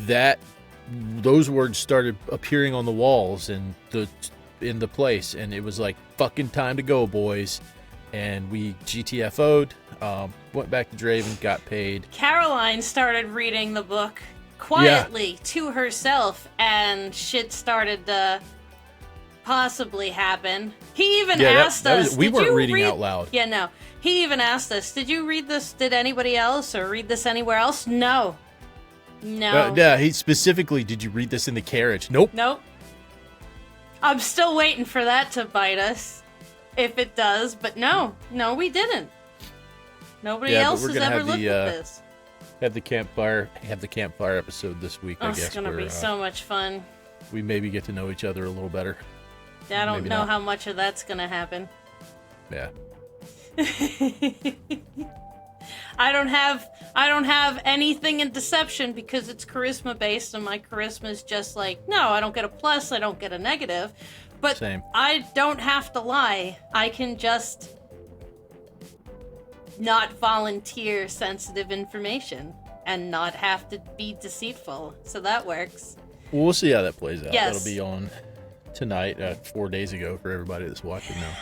those words started appearing on the walls and in the place, and it was like, fucking time to go, boys. And we GTFO'd, went back to Draven, got paid. Caroline started reading the book quietly to herself, and shit started possibly happen. He even asked us. We did weren't you reading read... out loud. Yeah, no. He even asked us, did you read this? Did anybody else or read this anywhere else? No. No. Yeah, he specifically, did you read this in the carriage? Nope. Nope. I'm still waiting for that to bite us, if it does. But no, we didn't. Nobody else has ever looked at this. Have the campfire episode this week. I guess it's gonna be so much fun. We maybe get to know each other a little better. I don't know how much of that's gonna happen. Yeah. I don't have anything in deception because it's charisma based, and my charisma is just like, no, I don't get a plus, I don't get a negative. But Same. I don't have to lie. I can just not volunteer sensitive information and not have to be deceitful. So that works. Well, we'll see how that plays out. Yes. That'll be on tonight, 4 days ago for everybody that's watching now.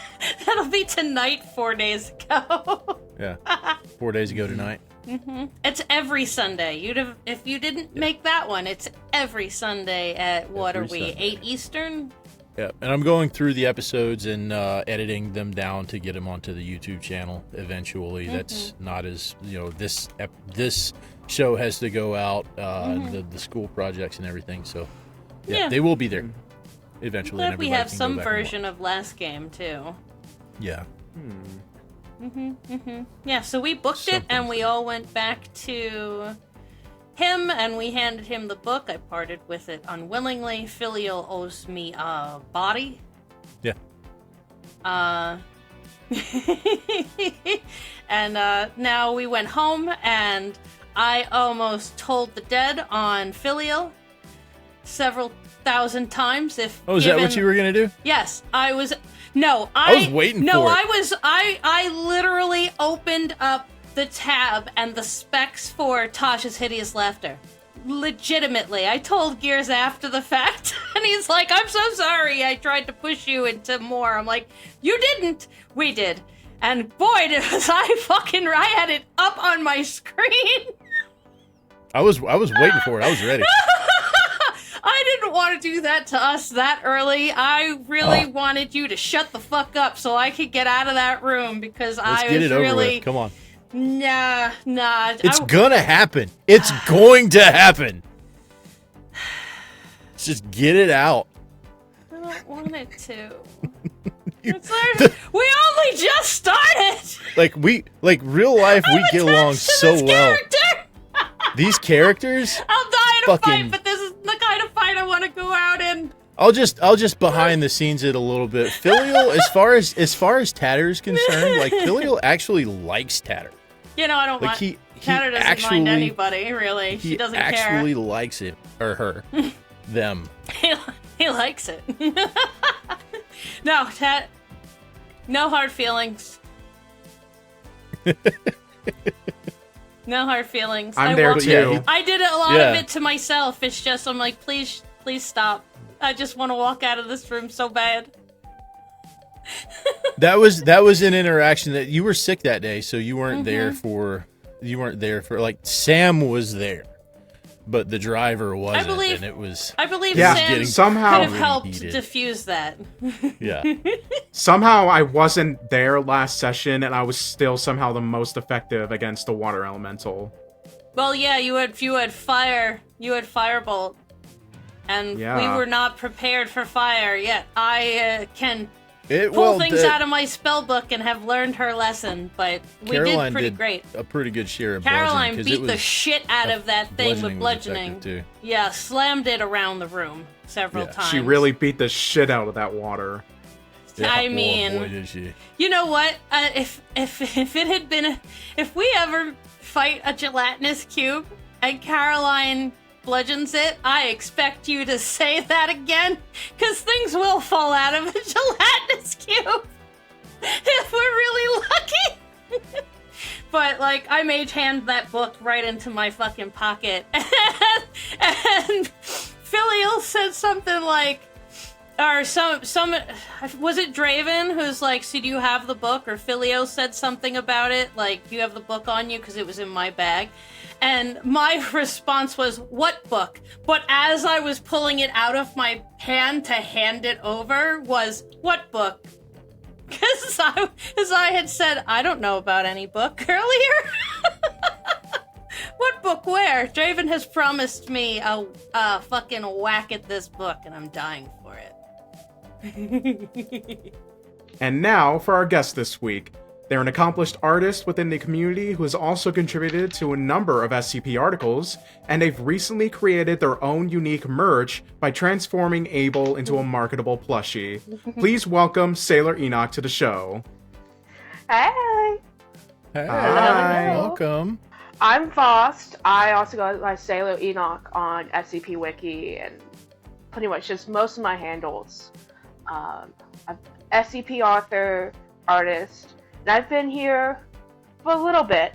That'll be tonight, 4 days ago. Yeah. 4 days ago tonight. Mm-hmm. It's every Sunday. If you didn't make that one, it's every Sunday at, what Every are we, Sunday. 8 Eastern? Yeah, and I'm going through the episodes and editing them down to get them onto the YouTube channel eventually. That's not as, this show has to go out, the school projects and everything. So, yeah, they will be there eventually. Glad and we everybody have can go some back and version of last game, too. Yeah. Yeah, so we booked it, and we all went back to him, and we handed him the book. I parted with it unwillingly. Filial owes me a body. Yeah. And now we went home, and I almost told the dead on Filial several thousand times. Is that what you were gonna do? Yes, I was. I was waiting for it. I literally opened up the tab and the specs for Tasha's Hideous Laughter. Legitimately. I told Gears after the fact, and he's like, I'm so sorry, I tried to push you into more. I'm like, you didn't. We did. And boy, I had it up on my screen. I was waiting for it. I was ready. I didn't want to do that to us that early. I really wanted you to shut the fuck up so I could get out of that room because Let's get it over really... with. Come on. Nah. It's gonna happen. It's going to happen. Just get it out. I don't want it to. We only just started. Like real life, we get along so well. These characters. I'll die in a fight, but this is the kind of fight I want to go out in. I'll just behind the scenes it a little bit. Filial, as far as Tatter is concerned, like Filial actually likes Tatter. I don't like mind. Tatter doesn't mind anybody, really. She doesn't care. He actually likes it, or her, them. He likes it. No, no hard feelings. No hard feelings. I'm there too. I did a lot of it to myself. It's just I'm like, please stop. I just want to walk out of this room so bad. That was an interaction that you were sick that day, so you weren't there for. Like Sam was there, but the driver wasn't. I believe Sam somehow could have helped diffuse that. Yeah. Somehow I wasn't there last session, and I was still somehow the most effective against the water elemental. Well, yeah, you had fire. You had firebolt, and we were not prepared for fire yet. I can pull things out of my spell book and have learned her lesson, but Caroline did pretty great. A pretty good share of Caroline beat the shit out of that thing with bludgeoning. Too. Yeah, slammed it around the room several times. She really beat the shit out of that water. Yeah, I mean, boy, did she. You know what? If it had been, if we ever fight a gelatinous cube and Caroline bludgeons it, I expect you to say that again, because things will fall out of a gelatinous cube if we're really lucky. But like, I mage hand that book right into my fucking pocket, and Filial said something like, Or some was it Draven who's like, so do you have the book? Or Filio said something about it, like, you have the book on you because it was in my bag. And my response was, what book? But as I was pulling it out of my hand to hand it over was, what book? Because I had said, I don't know about any book earlier. What book where? Draven has promised me a fucking whack at this book, and I'm dying for it. And now for our guest this week. They're an accomplished artist within the community who has also contributed to a number of SCP articles, and they've recently created their own unique merch by transforming Abel into a marketable plushie. Please welcome Sailorenoch to the show. Hey! Hey, Hi. welcome. I'm Faust. I also got my Sailorenoch on SCP Wiki and pretty much just most of my handles. I'm SCP author, artist, and I've been here for a little bit.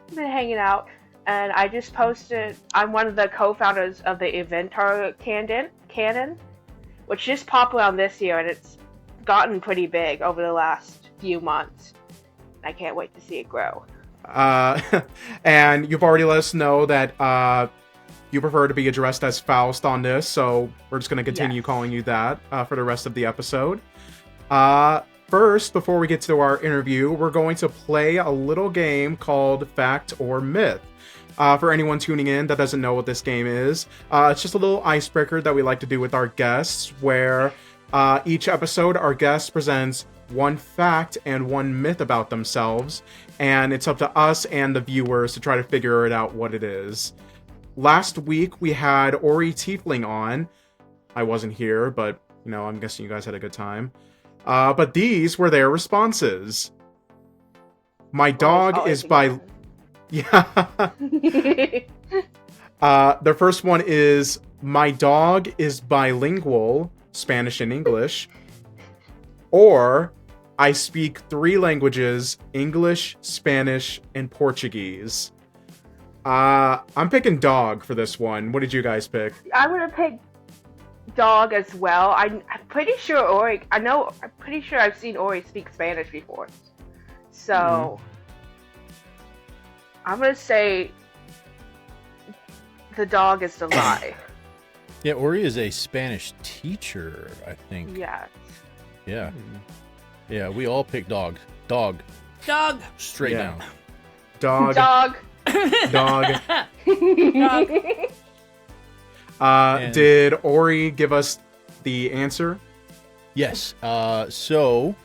I've been hanging out, and I just posted, I'm one of the co-founders of the Inventor canon, which just popped around this year, and it's gotten pretty big over the last few months. I can't wait to see it grow. And you've already let us know that you prefer to be addressed as Faust on this, so we're just going to continue calling you that for the rest of the episode. First, before we get to our interview, we're going to play a little game called Fact or Myth. For anyone tuning in that doesn't know what this game is, it's just a little icebreaker that we like to do with our guests, where each episode our guest presents one fact and one myth about themselves, and it's up to us and the viewers to try to figure it out what it is. Last week we had Ori Tiefling on. I wasn't here, but you know, I'm guessing you guys had a good time. But these were their responses. My dog is by... Yeah. Their first one is, my dog is bilingual, Spanish and English. Or, I speak 3 languages, English, Spanish, and Portuguese. I'm picking dog for this one. What did you guys pick? I'm gonna pick dog as well. I'm pretty sure I'm pretty sure I've seen Ori speak Spanish before. So, I'm gonna say the dog is the lie. Yeah, Ori is a Spanish teacher, I think. Yeah. Yeah. Yeah, we all pick dog. Dog. Dog. Straight down. Dog. Dog. Dog. Dog. Did Ori give us the answer? Yes. So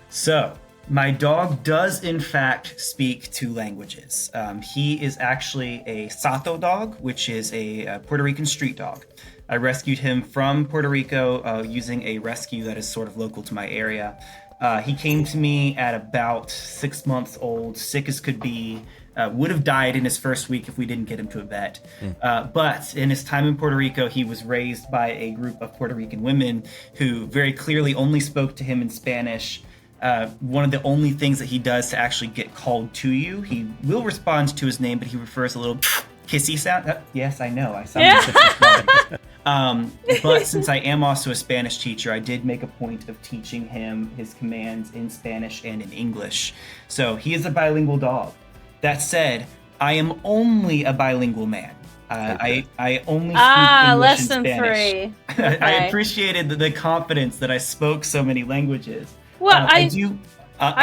my dog does in fact speak 2 languages. He is actually a Sato dog, which is a Puerto Rican street dog. I rescued him from Puerto Rico using a rescue that is sort of local to my area. He came to me at about 6 months old, sick as could be. Would have died in his first week if we didn't get him to a vet. But in his time in Puerto Rico, he was raised by a group of Puerto Rican women who very clearly only spoke to him in Spanish. One of the only things that he does to actually get called to you, he will respond to his name, but he prefers a little kissy sound. Yes, I know. I sound but since I am also a Spanish teacher, I did make a point of teaching him his commands in Spanish and in English. So he is a bilingual dog. That said, I am only a bilingual man. I only speak English less and than Spanish. 3. Okay. I appreciated the confidence that I spoke so many languages. Well, I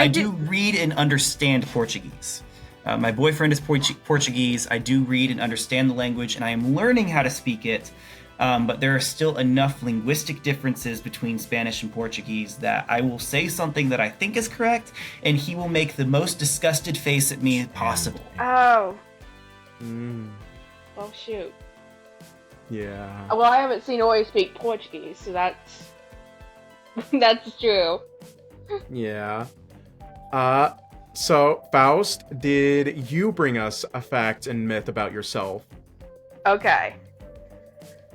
do read and understand Portuguese. My boyfriend is Portuguese. I do read and understand the language, and I am learning how to speak it. But there are still enough linguistic differences between Spanish and Portuguese that I will say something that I think is correct, and he will make the most disgusted face at me possible. Oh. Well, shoot. Yeah. Well, I haven't seen Ori speak Portuguese, so that's true. Yeah. So, Faust, did you bring us a fact and myth about yourself? Okay.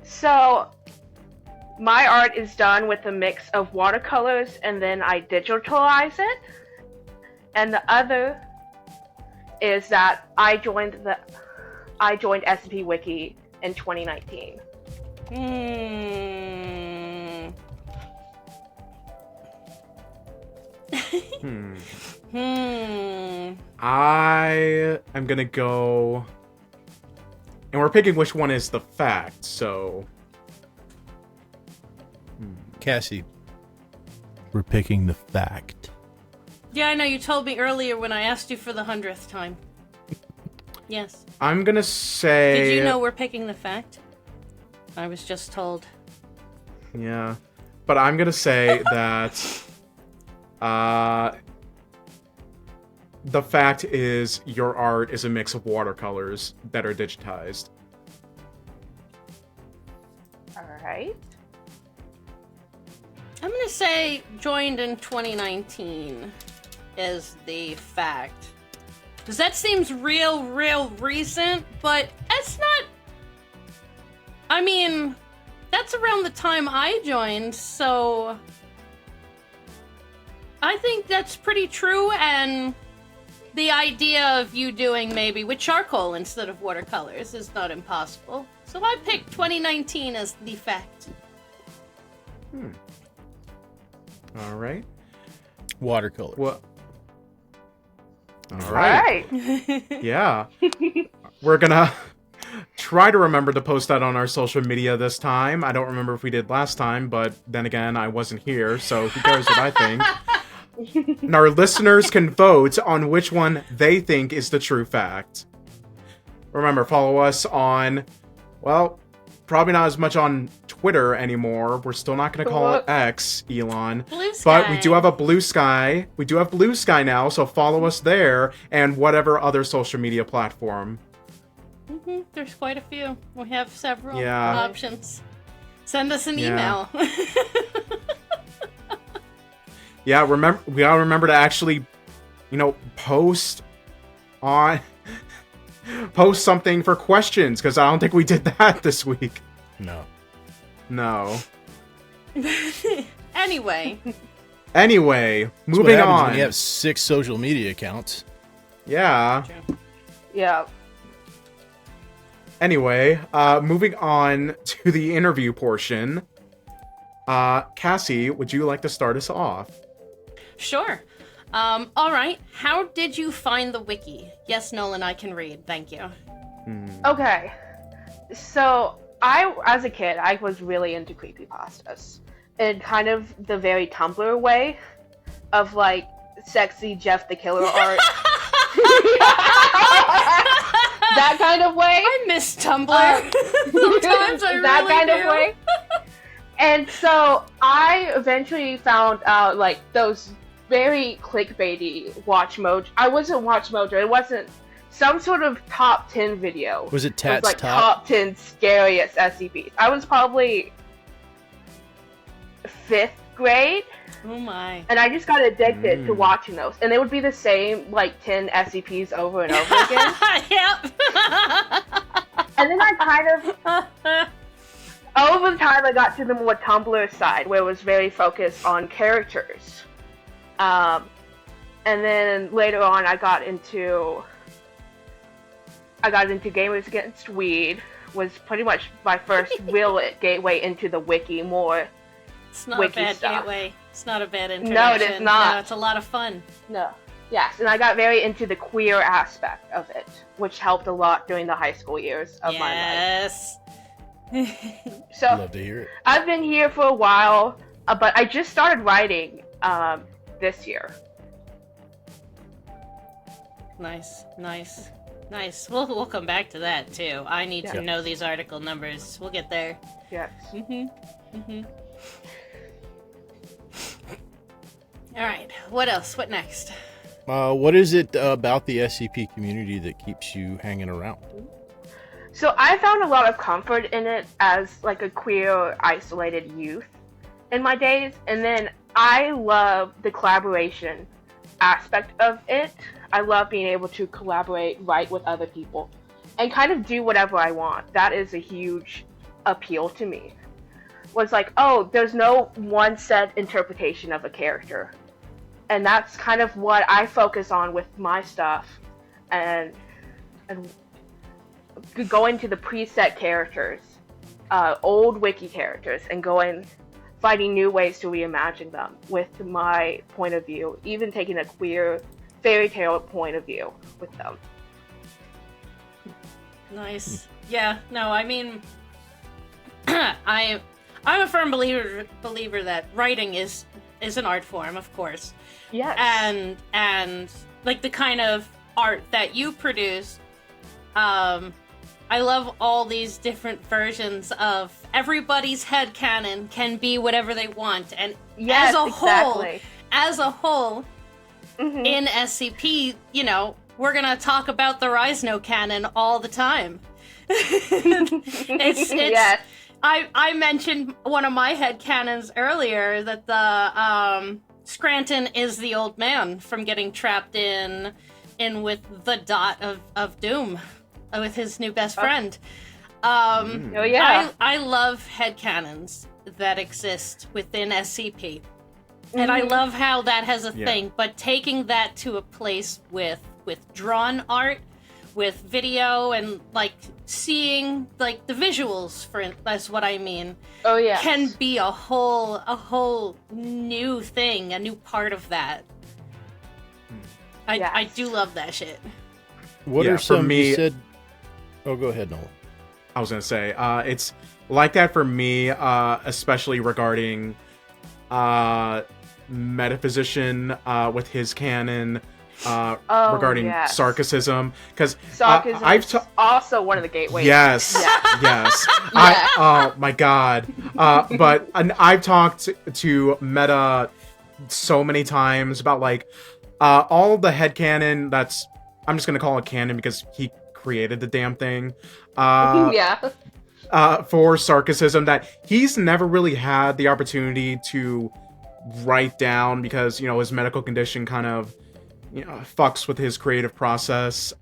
So, my art is done with a mix of watercolors and then I digitalize it. And the other is that I joined SCP Wiki in 2019. I am gonna go, and we're picking which one is the fact. So, Cassie, we're picking the fact. Yeah, I know. You told me earlier when I asked you for the 100th time. Yes. I'm gonna say. Did you know we're picking the fact? I was just told. Yeah, but I'm gonna say that the fact is your art is a mix of watercolors that are digitized. All right. I'm gonna say joined in 2019 is the fact. Because that seems real recent, but it's not... I mean, that's around the time I joined, so... I think that's pretty true, and the idea of you doing maybe with charcoal instead of watercolors is not impossible. So I picked 2019 as the fact. All right. Watercolor. What? All right. Yeah. We're gonna try to remember to post that on our social media this time. I don't remember if we did last time, but then again, I wasn't here, so who cares what I think? And our listeners can vote on which one they think is the true fact. Remember, follow us on, well, probably not as much on Twitter anymore. We're still not going to call it X, Elon. Blue Sky. But we do have a Blue Sky. We do have Blue Sky now, so follow us there and whatever other social media platform. There's quite a few. We have several Yeah. options. Send us an Yeah. email. Yeah, we gotta remember to actually, post something for questions, because I don't think we did that this week. No. Anyway, moving happens on. when you have 6 social media accounts. Yeah. Yeah. Anyway, moving on to the interview portion. Cassie, would you like to start us off? sure. All right. How did you find the wiki? Yes, Nolan, I can read. Thank you. Okay. So, as a kid, I was really into creepypastas. In kind of the very Tumblr way of, like, sexy Jeff the Killer art. That kind of way. I miss Tumblr. Sometimes I that really kind do. of way. And so I eventually found out, like, those very clickbaity Watch Mojo. I wasn't Watch Mojo. It wasn't some sort of top 10 video. Was it Tats like Top? top 10 scariest SCPs. I was probably 5th grade. Oh my. And I just got addicted to watching those. And they would be the same, like, 10 SCPs over and over again. Yep. And then I kind of... over time, I got to the more Tumblr side, where it was very focused on characters. And then later on, I got into Gamers Against Weed, was pretty much my first real gateway into the wiki more. It's not wiki a bad stuff. gateway. It's not a bad introduction. No, it is not. No, it's a lot of fun. No. Yes, and I got very into the queer aspect of it, which helped a lot during the high school years of my life. Yes. So, Love to hear it. I've been here for a while, but I just started writing this year. Nice. We'll come back to that too. I need to know these article numbers. We'll get there. Yes. All right. What else? What next? What is it about the SCP community that keeps you hanging around? So I found a lot of comfort in it as like a queer, isolated youth in my days, and then I love the collaboration aspect of it. I love being able to collaborate, write with other people, and kind of do whatever I want. That is a huge appeal to me. Was like, oh, there's no one set interpretation of a character. And that's kind of what I focus on with my stuff. And going to the preset characters, old wiki characters, and going finding new ways to reimagine them with my point of view, even taking a queer fairy tale point of view with them. Nice. Yeah, no, I mean, I'm a firm believer that writing is an art form, of course. Yes. And like the kind of art that you produce, I love all these different versions of everybody's headcanon can be whatever they want, and yes, as a whole, mm-hmm. in SCP, you know, we're gonna talk about the Rise No canon all the time. it's yes. I mentioned one of my headcanons earlier that the Scranton is the old man from getting trapped in with the Dot of Doom with his new best friend. Oh yeah. I love headcanons that exist within SCP. And I love how that has a thing, but taking that to a place with drawn art, with video, and like seeing like the visuals, that's what I mean. Oh yeah. Can be a whole new thing, a new part of that. I do love that shit. What are some you said? Oh, go ahead, Nolan. I was gonna say, it's like that for me, especially regarding Metaphysician with his canon, regarding sarcasm, because I've also one of the gateways. Yes, yes. Oh my god. But I've talked to Meta so many times about like all the headcanon that's, I'm just gonna call it canon because he created the damn thing. Yeah. For sarcasm that he's never really had the opportunity to write down because, you know, his medical condition kind of, you know, fucks with his creative process.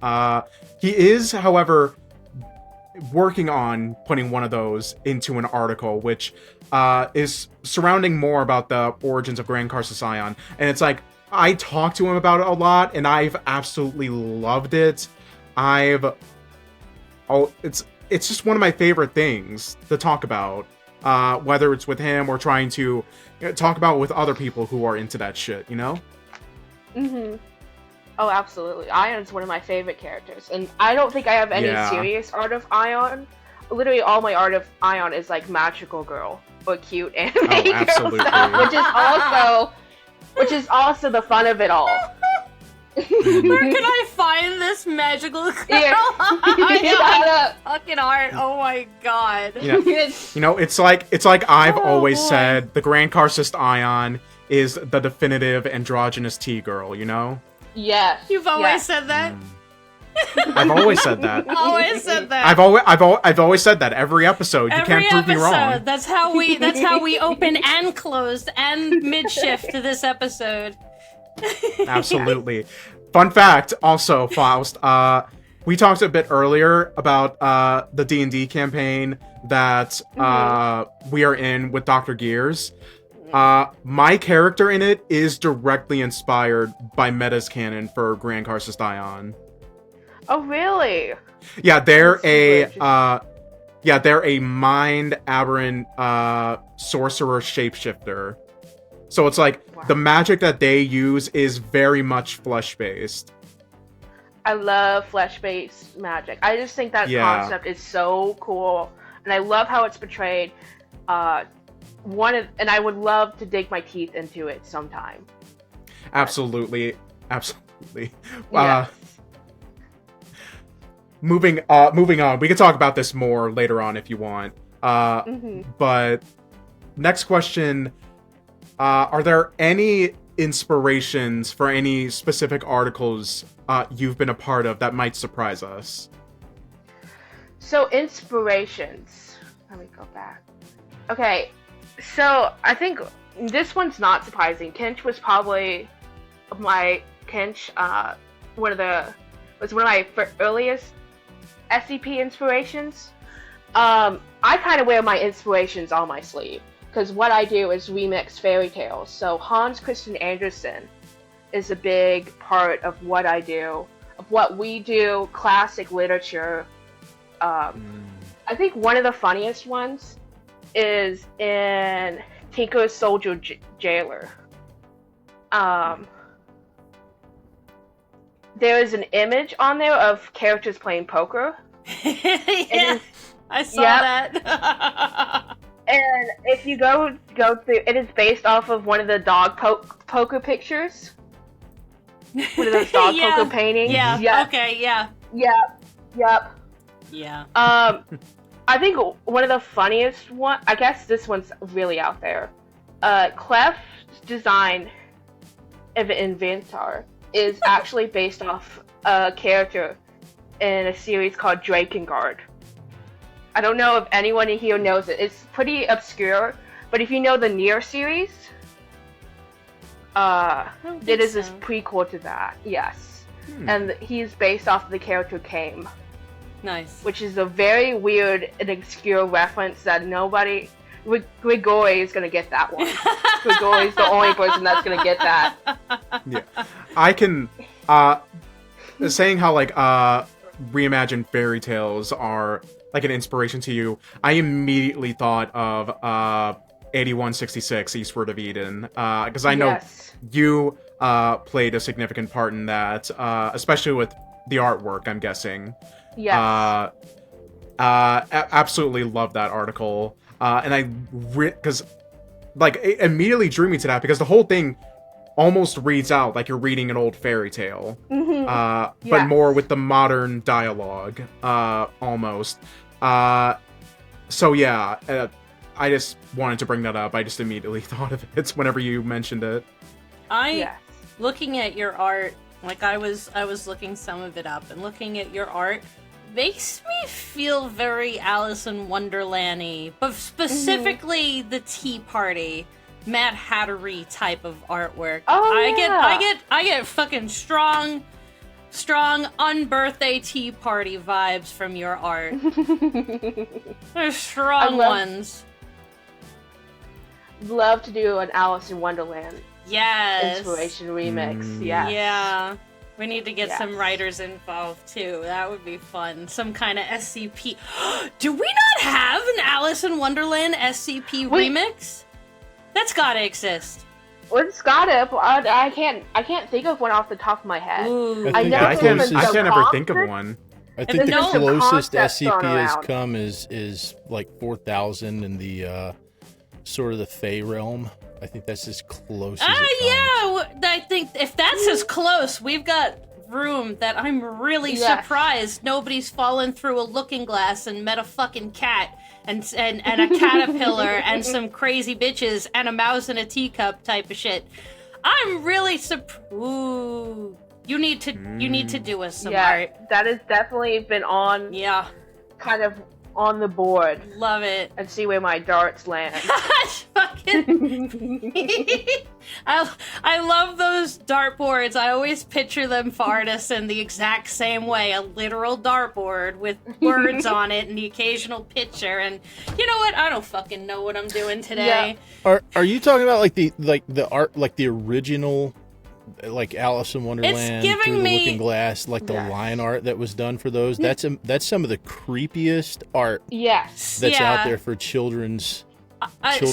He is, however, working on putting one of those into an article, which is surrounding more about the origins of Grand Carsus Ion. And it's like, I talked to him about it a lot, and I've absolutely loved it. It's just one of my favorite things to talk about, whether it's with him or trying to talk about with other people who are into that shit, you know? Mm-hmm. Oh, absolutely. Ion's one of my favorite characters, and I don't think I have any serious art of Ion. Literally, all my art of Ion is like magical girl or cute anime girl stuff, which is also the fun of it all. Where can I find this magical girl? Fucking art. Oh my god. Yeah. You know, it's like I've always said, the Grand Carcist Ion is the definitive androgynous T-girl, you know? Yeah. You've always said that? I've always said that. Always said that. I've always said that every episode. You can't prove me wrong. That's how we open and closed and mid-shift to this episode. Absolutely. Fun fact, also, Faust, we talked a bit earlier about the D&D campaign that we are in with Dr. Gears. My character in it is directly inspired by Meta's canon for Grand Carcist Ion. Oh, really? Yeah, they're a mind aberrant sorcerer shapeshifter. So it's like the magic that they use is very much flesh-based. I love flesh-based magic. I just think that concept is so cool, and I love how it's portrayed. And I would love to dig my teeth into it sometime. Absolutely. Yeah. Moving on. We can talk about this more later on if you want. But next question. Are there any inspirations for any specific articles you've been a part of that might surprise us? So, inspirations. Let me go back. Okay, so I think this one's not surprising. Kinch was probably my one of my earliest SCP inspirations. I kind of wear my inspirations on my sleeve. Because what I do is remix fairy tales. So Hans Christian Andersen is a big part of what I do, of what we do, classic literature. I think one of the funniest ones is in Tinker's Soldier Jailer. There is an image on there of characters playing poker. Yeah, I saw that. And if you go through, it is based off of one of the dog poker pictures. One of those dog poker paintings. Yeah. Yep. Okay. Yeah. Yep. Yeah. I think one of the funniest one. I guess this one's really out there. Clef's design of Inventar is actually based off a character in a series called Drakengard. I don't know if anyone in here knows it. It's pretty obscure, but if you know the Nier series, it is this prequel to that. Yes, and he's based off of the character Kame. Nice. Which is a very weird and obscure reference that nobody. Grigori is gonna get that one. Grigori's the only person that's gonna get that. Yeah, I can. Saying how like reimagined fairy tales are like an inspiration to you, I immediately thought of 8166 Eastward of Eden, because I know you played a significant part in that, especially with the artwork, I'm guessing. Yes. Absolutely love that article. And I, because, like, it immediately drew me to that, because the whole thing almost reads out like you're reading an old fairy tale. But more with the modern dialogue, almost. So yeah, I just wanted to bring that up. I just immediately thought of it whenever you mentioned it. Looking at your art, like I was looking some of it up, and looking at your art makes me feel very Alice in Wonderland-y, but specifically the Tea Party, Mad Hattery type of artwork. I get fucking strong unbirthday Tea Party vibes from your art. They're strong ones. Love to do an Alice in Wonderland inspiration remix. Yes. Yeah. We need to get some writers involved too. That would be fun. Some kind of SCP. Do we not have an Alice in Wonderland SCP remix? That's gotta exist. Well, it's gotta. I can't think of one off the top of my head. I can't ever think of one. I think the closest SCP has come is like 4000 in the sort of the Fey realm. I think that's as close as it comes. I think if that's as close, we've got room that I'm really surprised nobody's fallen through a looking glass and met a fucking cat and a caterpillar and some crazy bitches and a mouse in a teacup type of shit. I'm really surprised. Ooh, you need to do us some art. That has definitely been on. Yeah. Kind of on the board. Love it. And see where my darts land. I love those dartboards. I always picture them for artists in the exact same way. A literal dartboard with words on it and the occasional picture. And you know what? I don't fucking know what I'm doing today. Yeah. Are you talking about like the art, like the original, like Alice in Wonderland through the Looking Glass, like the line art that was done for those? That's some of the creepiest art that's out there for children's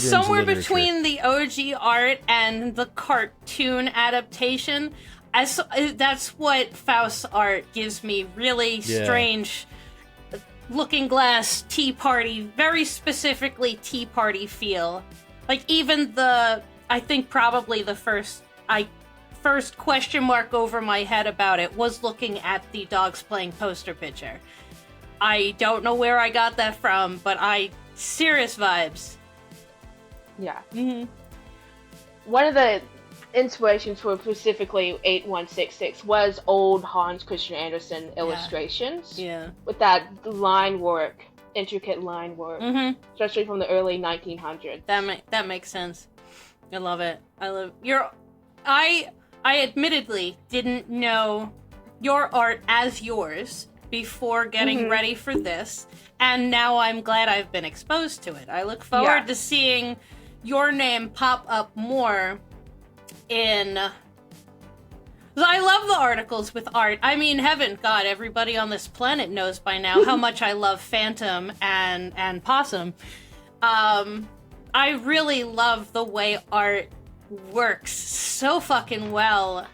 somewhere literature. Between the OG art and the cartoon adaptation, that's what Faust's art gives me. Really strange Looking Glass Tea Party, very specifically Tea Party feel. Like even I think probably the first question mark over my head about it was looking at the Dogs Playing poster picture. I don't know where I got that from, but serious vibes. Yeah. Mm-hmm. One of the inspirations for specifically 8166 was old Hans Christian Andersen illustrations. Yeah. With that line work, intricate line work, especially from the early 1900s. That makes sense. I love it. I admittedly didn't know your art as yours before getting ready for this, and now I'm glad I've been exposed to it. I look forward to seeing your name pop up more in... I love the articles with art. I mean, heaven, God, everybody on this planet knows by now how much I love Fantem and Possum. I really love the way art works so fucking well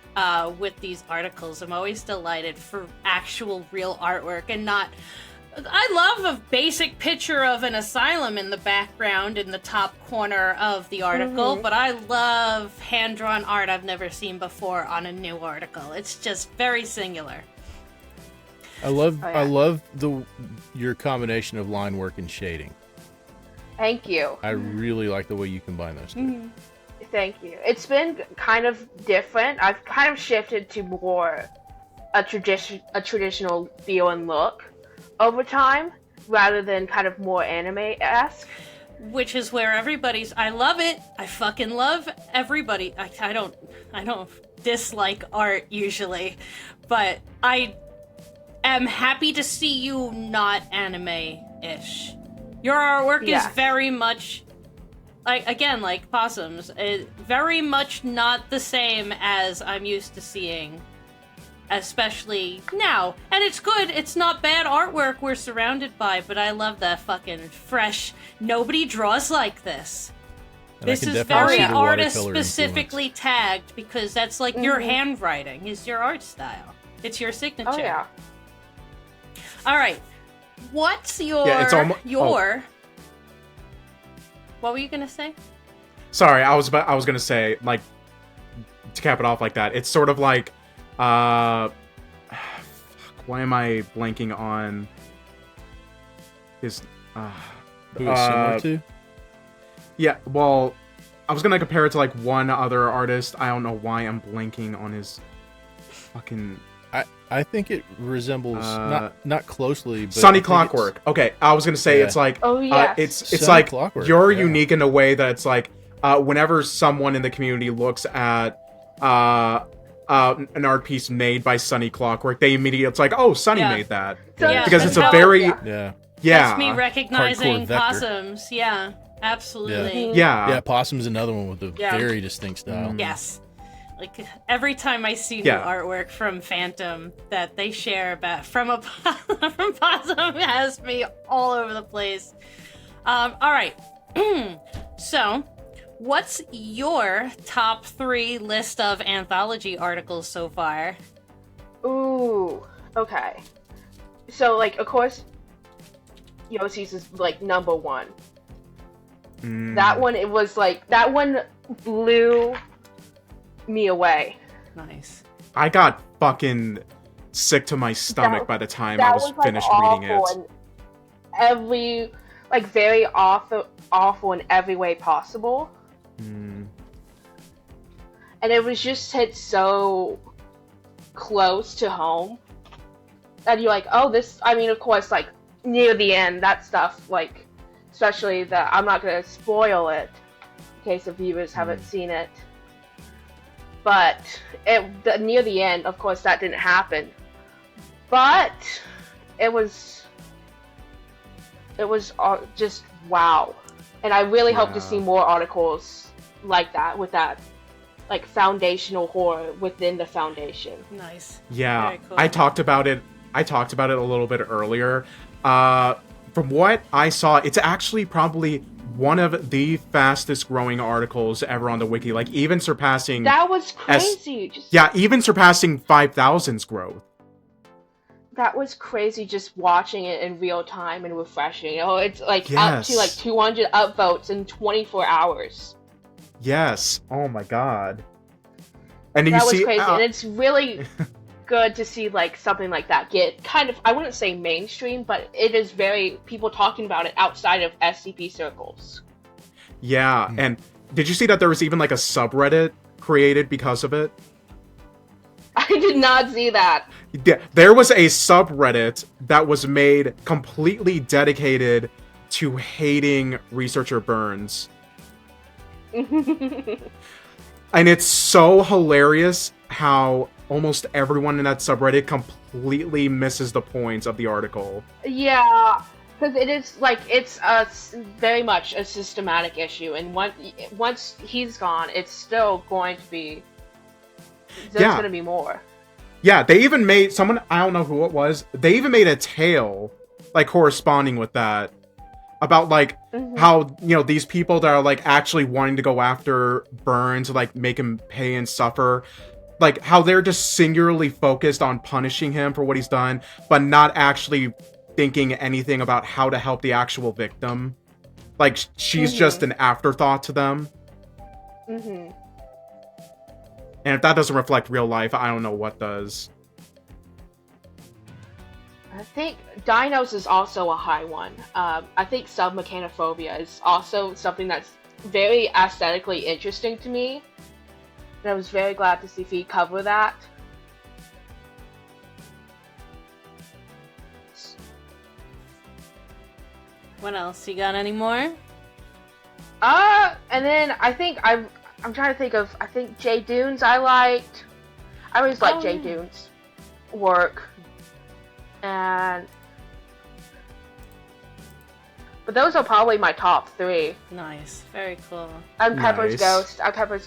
with these articles. I'm always delighted for actual real artwork and not... I love a basic picture of an asylum in the background in the top corner of the article, but I love hand-drawn art I've never seen before on a new article. It's just very singular. I love your combination of line work and shading. Thank you. I really like the way you combine those two. Thank you. It's been kind of different. I've kind of shifted to more a traditional feel and look over time, rather than kind of more anime-esque. Which is where everybody's... I love it. I fucking love everybody. I don't dislike art usually, but I am happy to see you not anime-ish. Your artwork is very much... like Possums, very much not the same as I'm used to seeing, especially now. And it's good. It's not bad artwork we're surrounded by, but I love that fucking fresh, nobody draws like this. And this is very artist-specifically tagged, because that's like your handwriting is your art style. It's your signature. Oh, yeah. All right. What's your... What were you gonna say? Sorry, I was gonna say, like, to cap it off like that. It's sort of like, why am I blanking on his? Who is similar to? Yeah, well, I was gonna compare it to like one other artist. I don't know why I'm blanking on his fucking. I think it resembles not closely, but Sunny Clockwork. Okay, I was gonna say it's like it's like Clockwork, you're unique in a way that it's like whenever someone in the community looks at an art piece made by Sunny Clockwork, they immediately it's like, oh, Sunny made that because it's a very That's me recognizing Possums. Yeah, absolutely. Yeah, Possum's another one with a very distinct style. Yes. Like, every time I see new artwork from Fantem that they share from Possum has me all over the place. All right. So, what's your top 3 list of anthology articles so far? Ooh, okay. So, like, of course, Yossi's is, like, number 1. That one blew me away. Nice. I got fucking sick to my stomach by the time I was finished reading it. Very awful in every way possible. And it was just hit so close to home that you're like, oh, this, I mean, of course, like, near the end, that stuff, like, especially I'm not gonna spoil it in case the viewers haven't seen it. But near the end, of course, that didn't happen. But it was just wow. And I really hope to see more articles like that, with that, like, foundational horror within the foundation. Nice. Yeah, very cool. I talked about it a little bit earlier. From what I saw, it's actually probably one of the fastest growing articles ever on the wiki, like even surpassing... That was crazy! Even surpassing 5,000's growth. That was crazy, just watching it in real time and refreshing. You know, it's like up to like 200 upvotes in 24 hours. Yes. Oh my god. And then that was crazy, and it's really good to see like something like that get kind of, I wouldn't say mainstream, but it is very people talking about it outside of SCP circles. Yeah, and did you see that there was even like a subreddit created because of it? I did not see that. There was a subreddit that was made completely dedicated to hating researcher Burns. And it's so hilarious how almost everyone in that subreddit completely misses the points of the article. Yeah, because it is like, it's very much a systematic issue, and once he's gone, it's still going to be, there's going to be more. Yeah, they even made someone, I don't know who it was, they even made a tale like corresponding with that. about like how these people that are like actually wanting to go after Burn to like make him pay and suffer, like how they're just singularly focused on punishing him for what he's done, but not actually thinking anything about how to help the actual victim. Like she's just an afterthought to them. And if that doesn't reflect real life, I don't know what does. I think dinos is also a high one. I think submechanophobia is also something that's very aesthetically interesting to me. And I was very glad to see Fee cover that. What else? You got any more? And then I think I'm trying to think of, I think Jay Dunes I liked. I always liked Jay Dunes' work. But those are probably my top 3. Nice. Very cool. And Pepper's Ghost. Pepper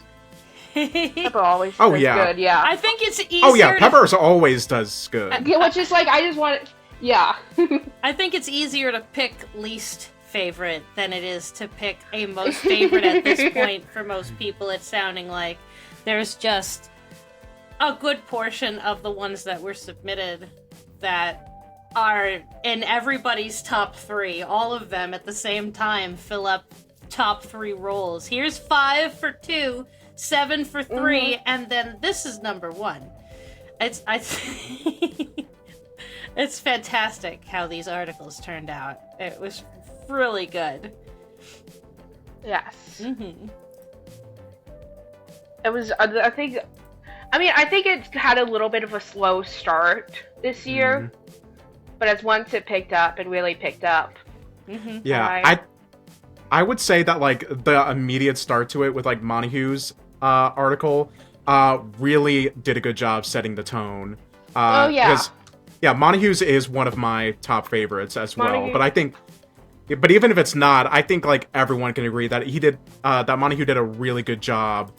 always does good, yeah. I think it's easier Oh yeah, Pepper's always does good. Yeah, which is like, I just want yeah. I think it's easier to pick least favorite than it is to pick a most favorite at this point for most people. It's sounding like there's just a good portion of the ones that were submitted that are in everybody's top 3. All of them at the same time fill up top 3 roles. Here's 5 for 2, 7 for 3, and then this is number 1. It's fantastic how these articles turned out. It was really good. Yes. It was, I think it had a little bit of a slow start this year, but as once it picked up, it really picked up. Yeah, I would say that like the immediate start to it with like Montague's article really did a good job setting the tone. Because, Montague's is one of my top favorites as well. But even if it's not, I think like everyone can agree that he did that Montague did a really good job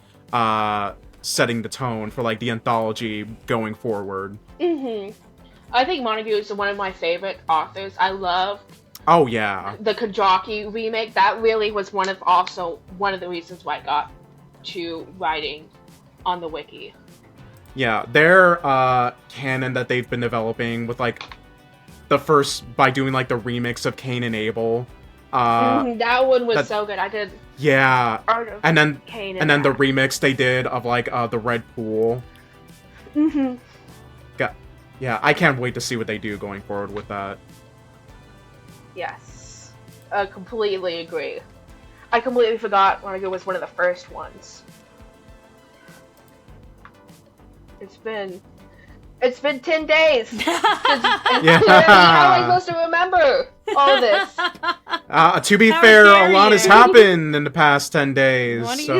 setting the tone for like the anthology going forward. I think Montague is one of my favorite authors. I love the Kajaki remake. That really was one of the reasons why I got to writing on the wiki. Yeah, their canon that they've been developing with like by doing like the remix of Cain and Abel. That one was so good. I did. Yeah, and then Cain and then the remix they did of like the Red Pool. Yeah, I can't wait to see what they do going forward with that. Yes, I completely agree. I completely forgot Montague was one of the first ones. It's been 10 days. How am I supposed to remember all this? To be fair, a lot has happened in the past 10 days. So...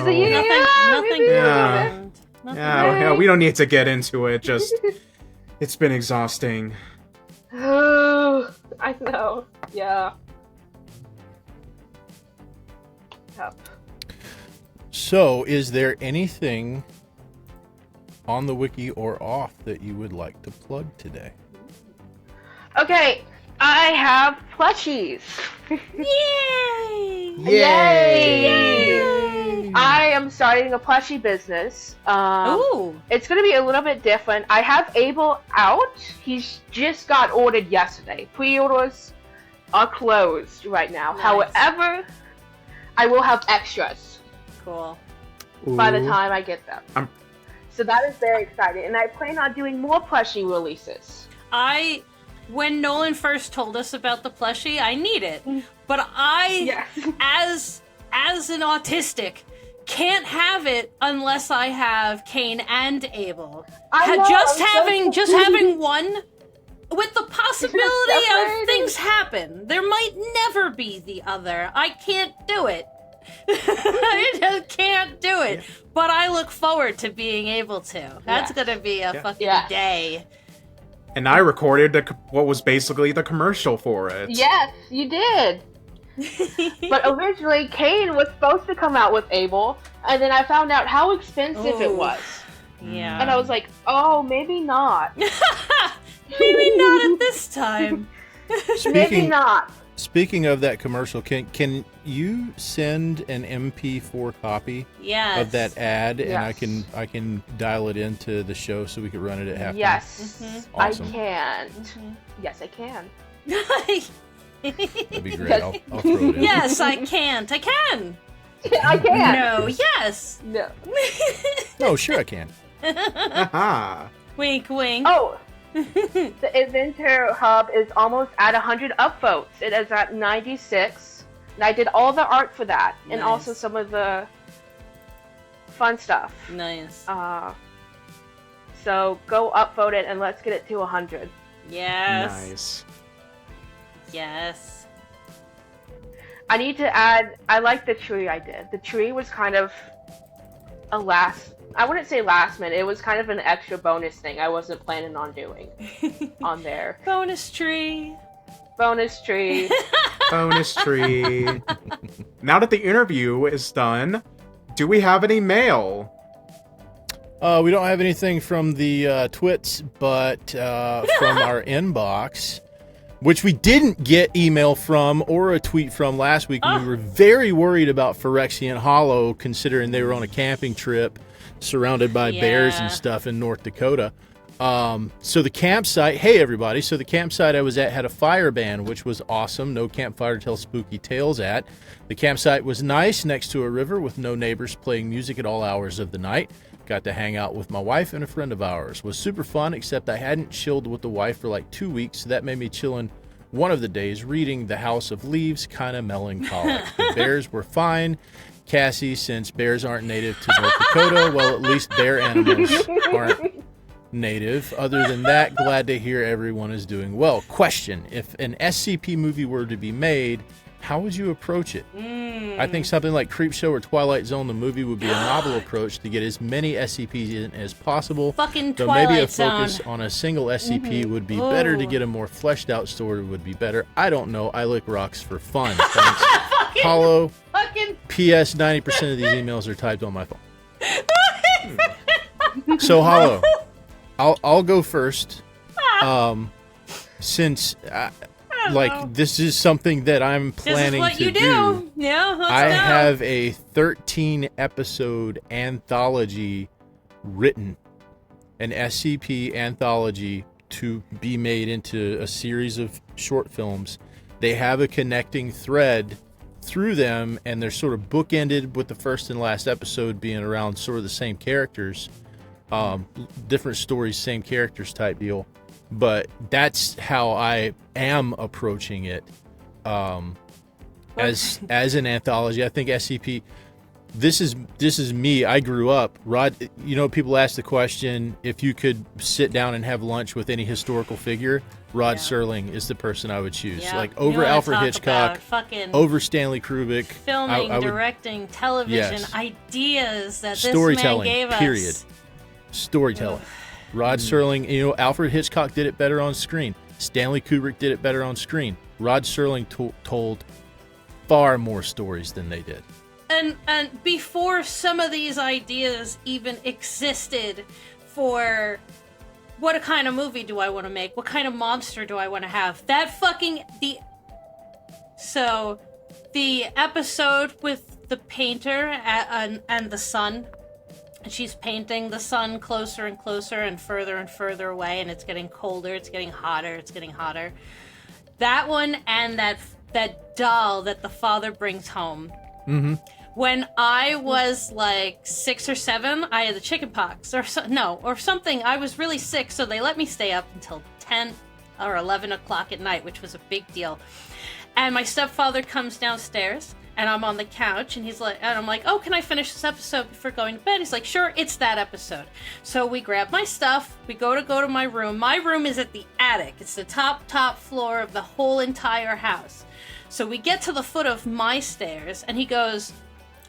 Nothing. We don't need to get into it. Just, it's been exhausting. I know. Yeah. Yep. So, is there anything on the wiki or off that you would like to plug today? Okay, I have plushies. Yay! Yay! I am starting a plushie business. Ooh. It's going to be a little bit different. I have Abel out. He's just got ordered yesterday. Pre-orders are closed right now. Nice. However, I will have extras. Cool. By the time I get them. So that is very exciting, and I plan on doing more plushie releases. When Nolan first told us about the plushie, I need it, but as an autistic, can't have it unless I have Cain and Abel. Just having one, with the possibility of things happen. There might never be the other. I can't do it. I just can't do it. Yeah. But I look forward to being able to. That's gonna be a fucking day. And I recorded what was basically the commercial for it. Yes, you did. But originally, Cain was supposed to come out with Abel, and then I found out how expensive it was. Yeah. And I was like, oh, maybe not. Maybe not at this time. Maybe not. Speaking of that commercial, can you send an MP4 copy Yes. of that ad, and Yes. I can dial it into the show so we can run it at halftime? Yes, Awesome. I can. Yes, I can. That'd be great. I'll throw it in. Yes, I can't. I can. I can. No, yes. No. Oh, sure I can. Aha. Wink, wink. Oh, the Inventor Hub is almost at 100 upvotes. It is at 96. And I did all the art for that, and Nice. also some of the fun stuff. Nice. So go upvote it and let's get it to 100. Yes. Nice. Yes. I need to add, I like the tree I did. The tree was kind of I wouldn't say last minute, it was kind of an extra bonus thing I wasn't planning on doing on there. Bonus tree. Bonus tree. Bonus tree. Now that the interview is done, do we have any mail? We don't have anything from the twits, but from our inbox, which we didn't get email from or a tweet from last week. We were very worried about Phyrexian Hollow, considering they were on a camping trip surrounded by bears and stuff in North Dakota. So the campsite, hey everybody, so the campsite I was at had a fire ban, which was awesome. No campfire to tell spooky tales at. The campsite was nice, next to a river with no neighbors playing music at all hours of the night. Got to hang out with my wife and a friend of ours. Was super fun, except I hadn't chilled with the wife for like 2 weeks, so that made me chillin' one of the days reading The House of Leaves, kind of melancholic. The bears were fine. Cassie, since bears aren't native to North Dakota, well, at least bear animals aren't native. Other than that, glad to hear everyone is doing well. Question: if an SCP movie were to be made, how would you approach it? I think something like Creepshow or Twilight Zone, the movie, would be a novel approach to get as many SCPs in as possible. Fucking Though Twilight maybe a Zone. focus on a single SCP would be better. To get a more fleshed out story would be better. I don't know. I lick rocks for fun. Thanks. Hollow. Fucking. P.S. 90% of these emails are typed on my phone. So Hollow, I'll go first. Since this is something that I'm planning this is what to you do. Yeah, let's I go. have a 13 episode anthology written, an SCP anthology to be made into a series of short films. They have a connecting thread through them, and they're sort of bookended with the first and last episode being around sort of the same characters, different stories, same characters type deal. But that's how I am approaching it as an anthology. I think SCP, this is me. I grew up, Rod, people ask the question, if you could sit down and have lunch with any historical figure, Rod Serling is the person I would choose. Yeah. Like over You wanna Alfred talk Hitchcock, about fucking over Stanley Kubrick. filming, I would, directing, television, Yes. ideas that this man storytelling, gave us. period. Storytelling. Rod Serling, Alfred Hitchcock did it better on screen. Stanley Kubrick did it better on screen. Rod Serling told far more stories than they did. And before some of these ideas even existed for what kind of movie do I want to make? What kind of monster do I want to have? The episode with the painter and the sun. And she's painting the sun closer and closer and further away, and it's getting colder, it's getting hotter, it's getting hotter. That one and that doll that the father brings home. Mm-hmm. When I was like 6 or 7, I had the chicken pox or something. I was really sick, so they let me stay up until 10 or 11 o'clock at night, which was a big deal. And my stepfather comes downstairs, and I'm on the couch, and I'm like, oh, can I finish this episode before going to bed? He's like, sure, it's that episode. So we grab my stuff, we go to my room. My room is at the attic. It's the top floor of the whole entire house. So we get to the foot of my stairs, and he goes,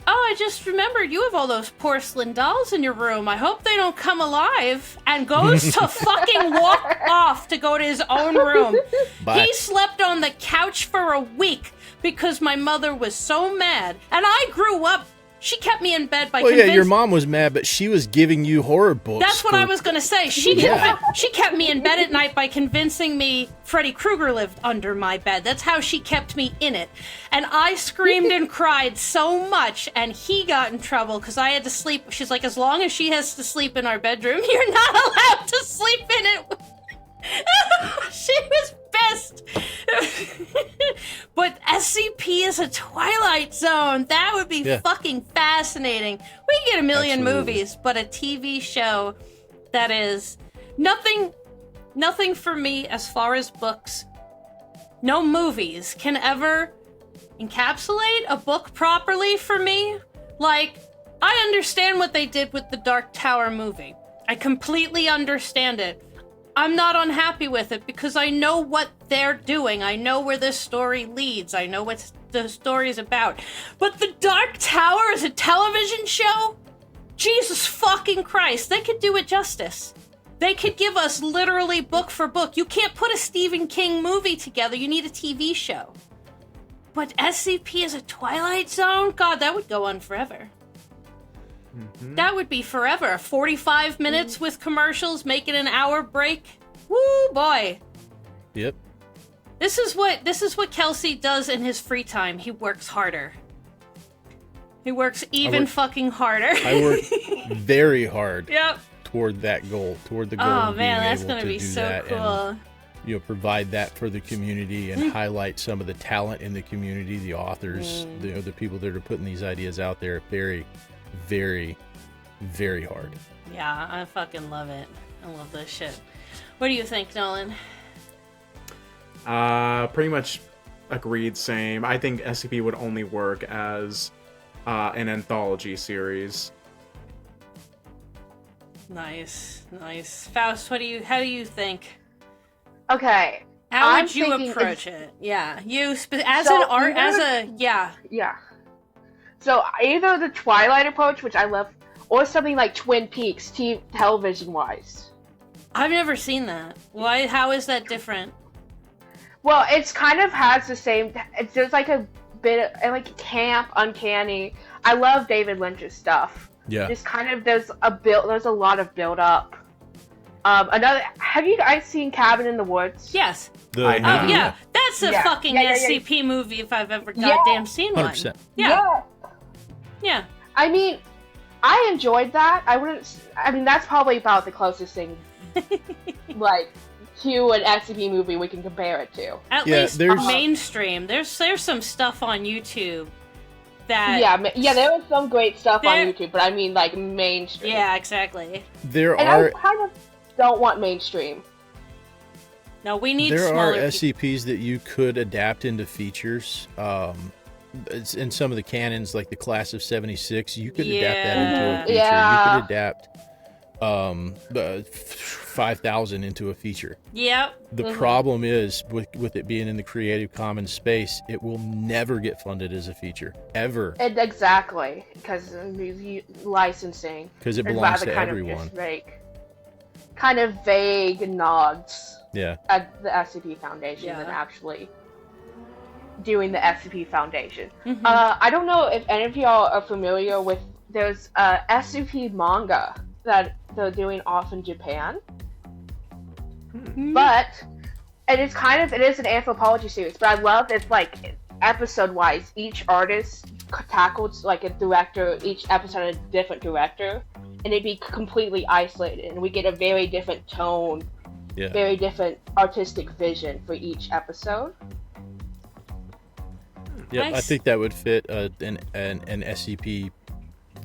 oh, I just remembered you have all those porcelain dolls in your room. I hope they don't come alive. And goes to fucking walk off to go to his own room. Bye. He slept on the couch for a week because my mother was so mad. And I grew up She kept me in bed by Well, convincing... yeah, your mom was mad, but she was giving you horror books. That's what for- I was going to say. She kept me in bed at night by convincing me Freddy Krueger lived under my bed. That's how she kept me in it. And I screamed and cried so much, and he got in trouble because I had to sleep. She's like, as long as she has to sleep in our bedroom, you're not allowed to sleep in it. She was pissed. But SCP is a Twilight Zone. That would be fucking fascinating. We can get a million movies, but a TV show that is nothing for me as far as books. No movies can ever encapsulate a book properly for me. Like, I understand what they did with the Dark Tower movie. I completely understand it. I'm not unhappy with it because I know what they're doing. I know where this story leads. I know what the story is about. But the Dark Tower is a television show? Jesus fucking Christ. They could do it justice. They could give us literally book for book. You can't put a Stephen King movie together. You need a TV show. But SCP is a Twilight Zone? God, that would go on forever. That would be forever. 45 minutes with commercials, make it an hour break. Woo, boy. Yep. This is what Kelsey does in his free time. He works harder. He works fucking harder. I work very hard. Yep. Toward that goal, toward the goal. Oh of man, being that's able gonna to be do so that cool. And, provide that for the community and highlight some of the talent in the community, the authors, the people that are putting these ideas out there. Very, very, very hard. Yeah, I fucking love it. I love this shit. What do you think, Nolan? Pretty much agreed, same. I think SCP would only work as an anthology series. Nice. Faust, how do you think? Okay. How would you approach it? Yeah, you Yeah. So either the Twilight approach, which I love, or something like Twin Peaks, television-wise. I've never seen that. Why? How is that different? Well, it's kind of has the same. There's like a bit of like camp, uncanny. I love David Lynch's stuff. Yeah. Just kind of there's a lot of build up. Have you guys seen Cabin in the Woods? Yes. Yeah. That's a fucking SCP movie if I've ever goddamn seen one. 100%. Yeah. I mean, I enjoyed that. That's probably about the closest thing, like, to an SCP movie we can compare it to. At least mainstream. There's some stuff on YouTube that... Yeah, there was some great stuff on YouTube, but I mean, like, mainstream. Yeah, exactly. I kind of don't want mainstream. No, we need There smaller are SCPs that you could adapt into features. In some of the canons, like the Class of 76, you could adapt that into a feature. You could adapt 5,000 into a feature. Yep. The problem is, with it being in the Creative Commons space, it will never get funded as a feature. Ever. Exactly. Because licensing. Because it belongs to everyone. Kind of vague nods at the SCP Foundation than actually doing the SCP Foundation. I don't know if any of y'all are familiar with, there's a SCP manga that they're doing off in Japan. But it is an anthropology series, but I love it's like episode wise, each artist tackled like a director, each episode had a different director, and it'd be completely isolated, and we get a very different tone, very different artistic vision for each episode. Yeah, nice. I think that would fit an SCP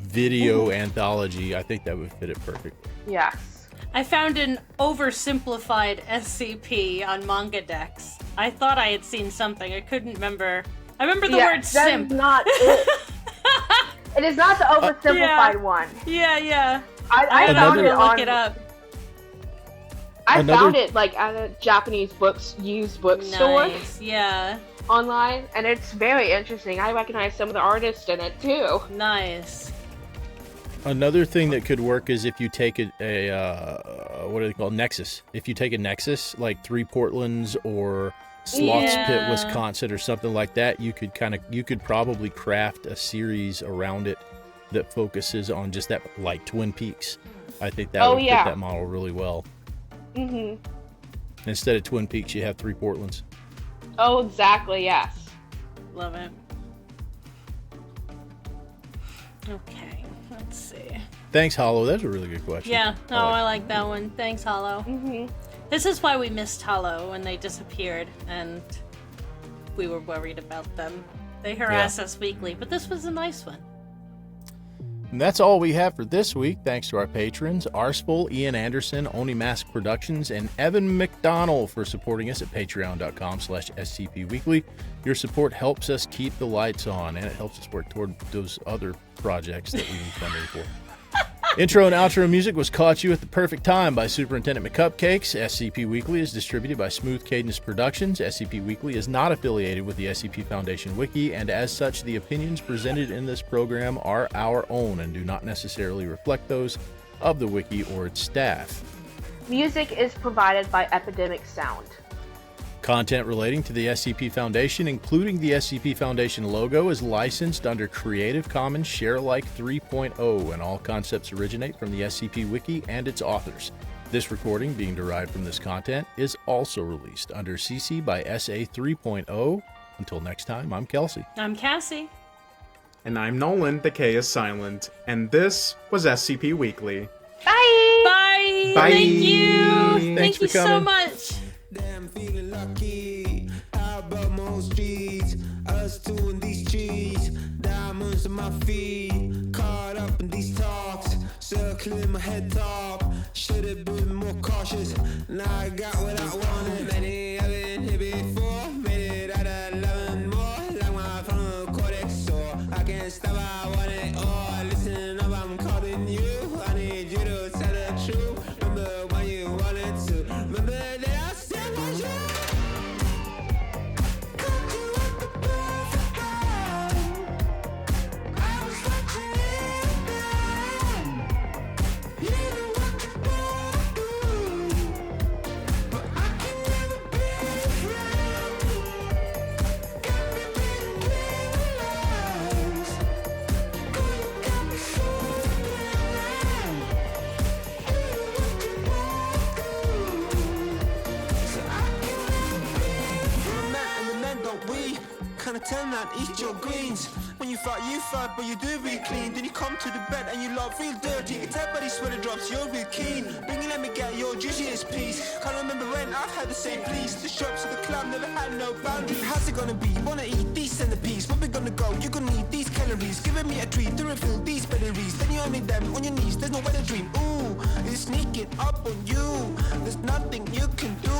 video anthology. I think that would fit it perfect. Yes. I found an oversimplified SCP on Manga Dex. I thought I had seen something. I couldn't remember. I remember the word simp. That is not it. It is not the oversimplified one. Yeah. I found it look it up. I found it like at a Japanese used bookstore. Nice. Yeah. Online, and it's very interesting. I recognize some of the artists in it too. Nice. Another thing that could work is if you take a what are they called? Nexus. If you take a Nexus, like 3 Portlands or Sloth's Pit, Wisconsin, or something like that, you could probably craft a series around it that focuses on just that, like Twin Peaks. I think that would fit that model really well. Mm-hmm. Instead of Twin Peaks, you have 3 Portlands. Oh, exactly, yes. Love it. Okay, let's see. Thanks, Hollow. That's a really good question. Yeah, no, I like that one. Thanks, Hollow. Mm-hmm. This is why we missed Hollow when they disappeared, and we were worried about them. They harass us weekly, but this was a nice one. And that's all we have for this week. Thanks to our patrons, Arsfel, Ian Anderson, Oni Mask Productions, and Evan McDonnell for supporting us at patreon.com/scpweekly. Your support helps us keep the lights on, and it helps us work toward those other projects that we need funding for. Intro and outro music was Caught You at the Perfect Time by Superintendent McCupcakes. SCP Weekly is distributed by Smooth Cadence Productions. SCP Weekly is not affiliated with the SCP Foundation Wiki, and as such, the opinions presented in this program are our own and do not necessarily reflect those of the Wiki or its staff. Music is provided by Epidemic Sound. Content relating to the SCP Foundation, including the SCP Foundation logo, is licensed under Creative Commons Sharealike 3.0, and all concepts originate from the SCP Wiki and its authors. This recording, being derived from this content, is also released under CC by SA 3.0. Until next time, I'm Kelsey. I'm Cassie. And I'm Nolan, the K is silent. And this was SCP Weekly. Bye! Bye! Bye! Thank you! Thanks Thank you for coming. so much! Damn, feeling lucky. How about most streets? Us two in these trees. Diamonds on my feet. Caught up in these talks. Circling my head top. Should have been more cautious. Now I got what I wanted. Many I've been here before. Made it out of 11 more. Like my frontal cortex sore. I can't stop, I want it all. Listen up, I'm calling you. I need you to tell the truth. Remember when you wanted to. Remember that I said was you. Got you at the perfect time. I was watching it then. You know what you wanna do. But I can never be your friend. Got me reading between the lines. Girl, you got me so blind. You know what you wanna do. So I can never be your man and the men don't we kinda turn around, eat your greens. When you fight, but you do real clean. Then you come to the bed and you love real dirty. It's everybody sweater drops, you're real keen. Bring it, let me get your juiciest piece. Can't remember when I had the same please. The shops of the club never had no boundaries. How's it gonna be? You wanna eat these centipedes? Where we gonna go? You're gonna need these calories. Giving me a treat to refill these batteries. Then you only them on your knees. There's no way to dream. Ooh, it's sneaking up on you. There's nothing you can do.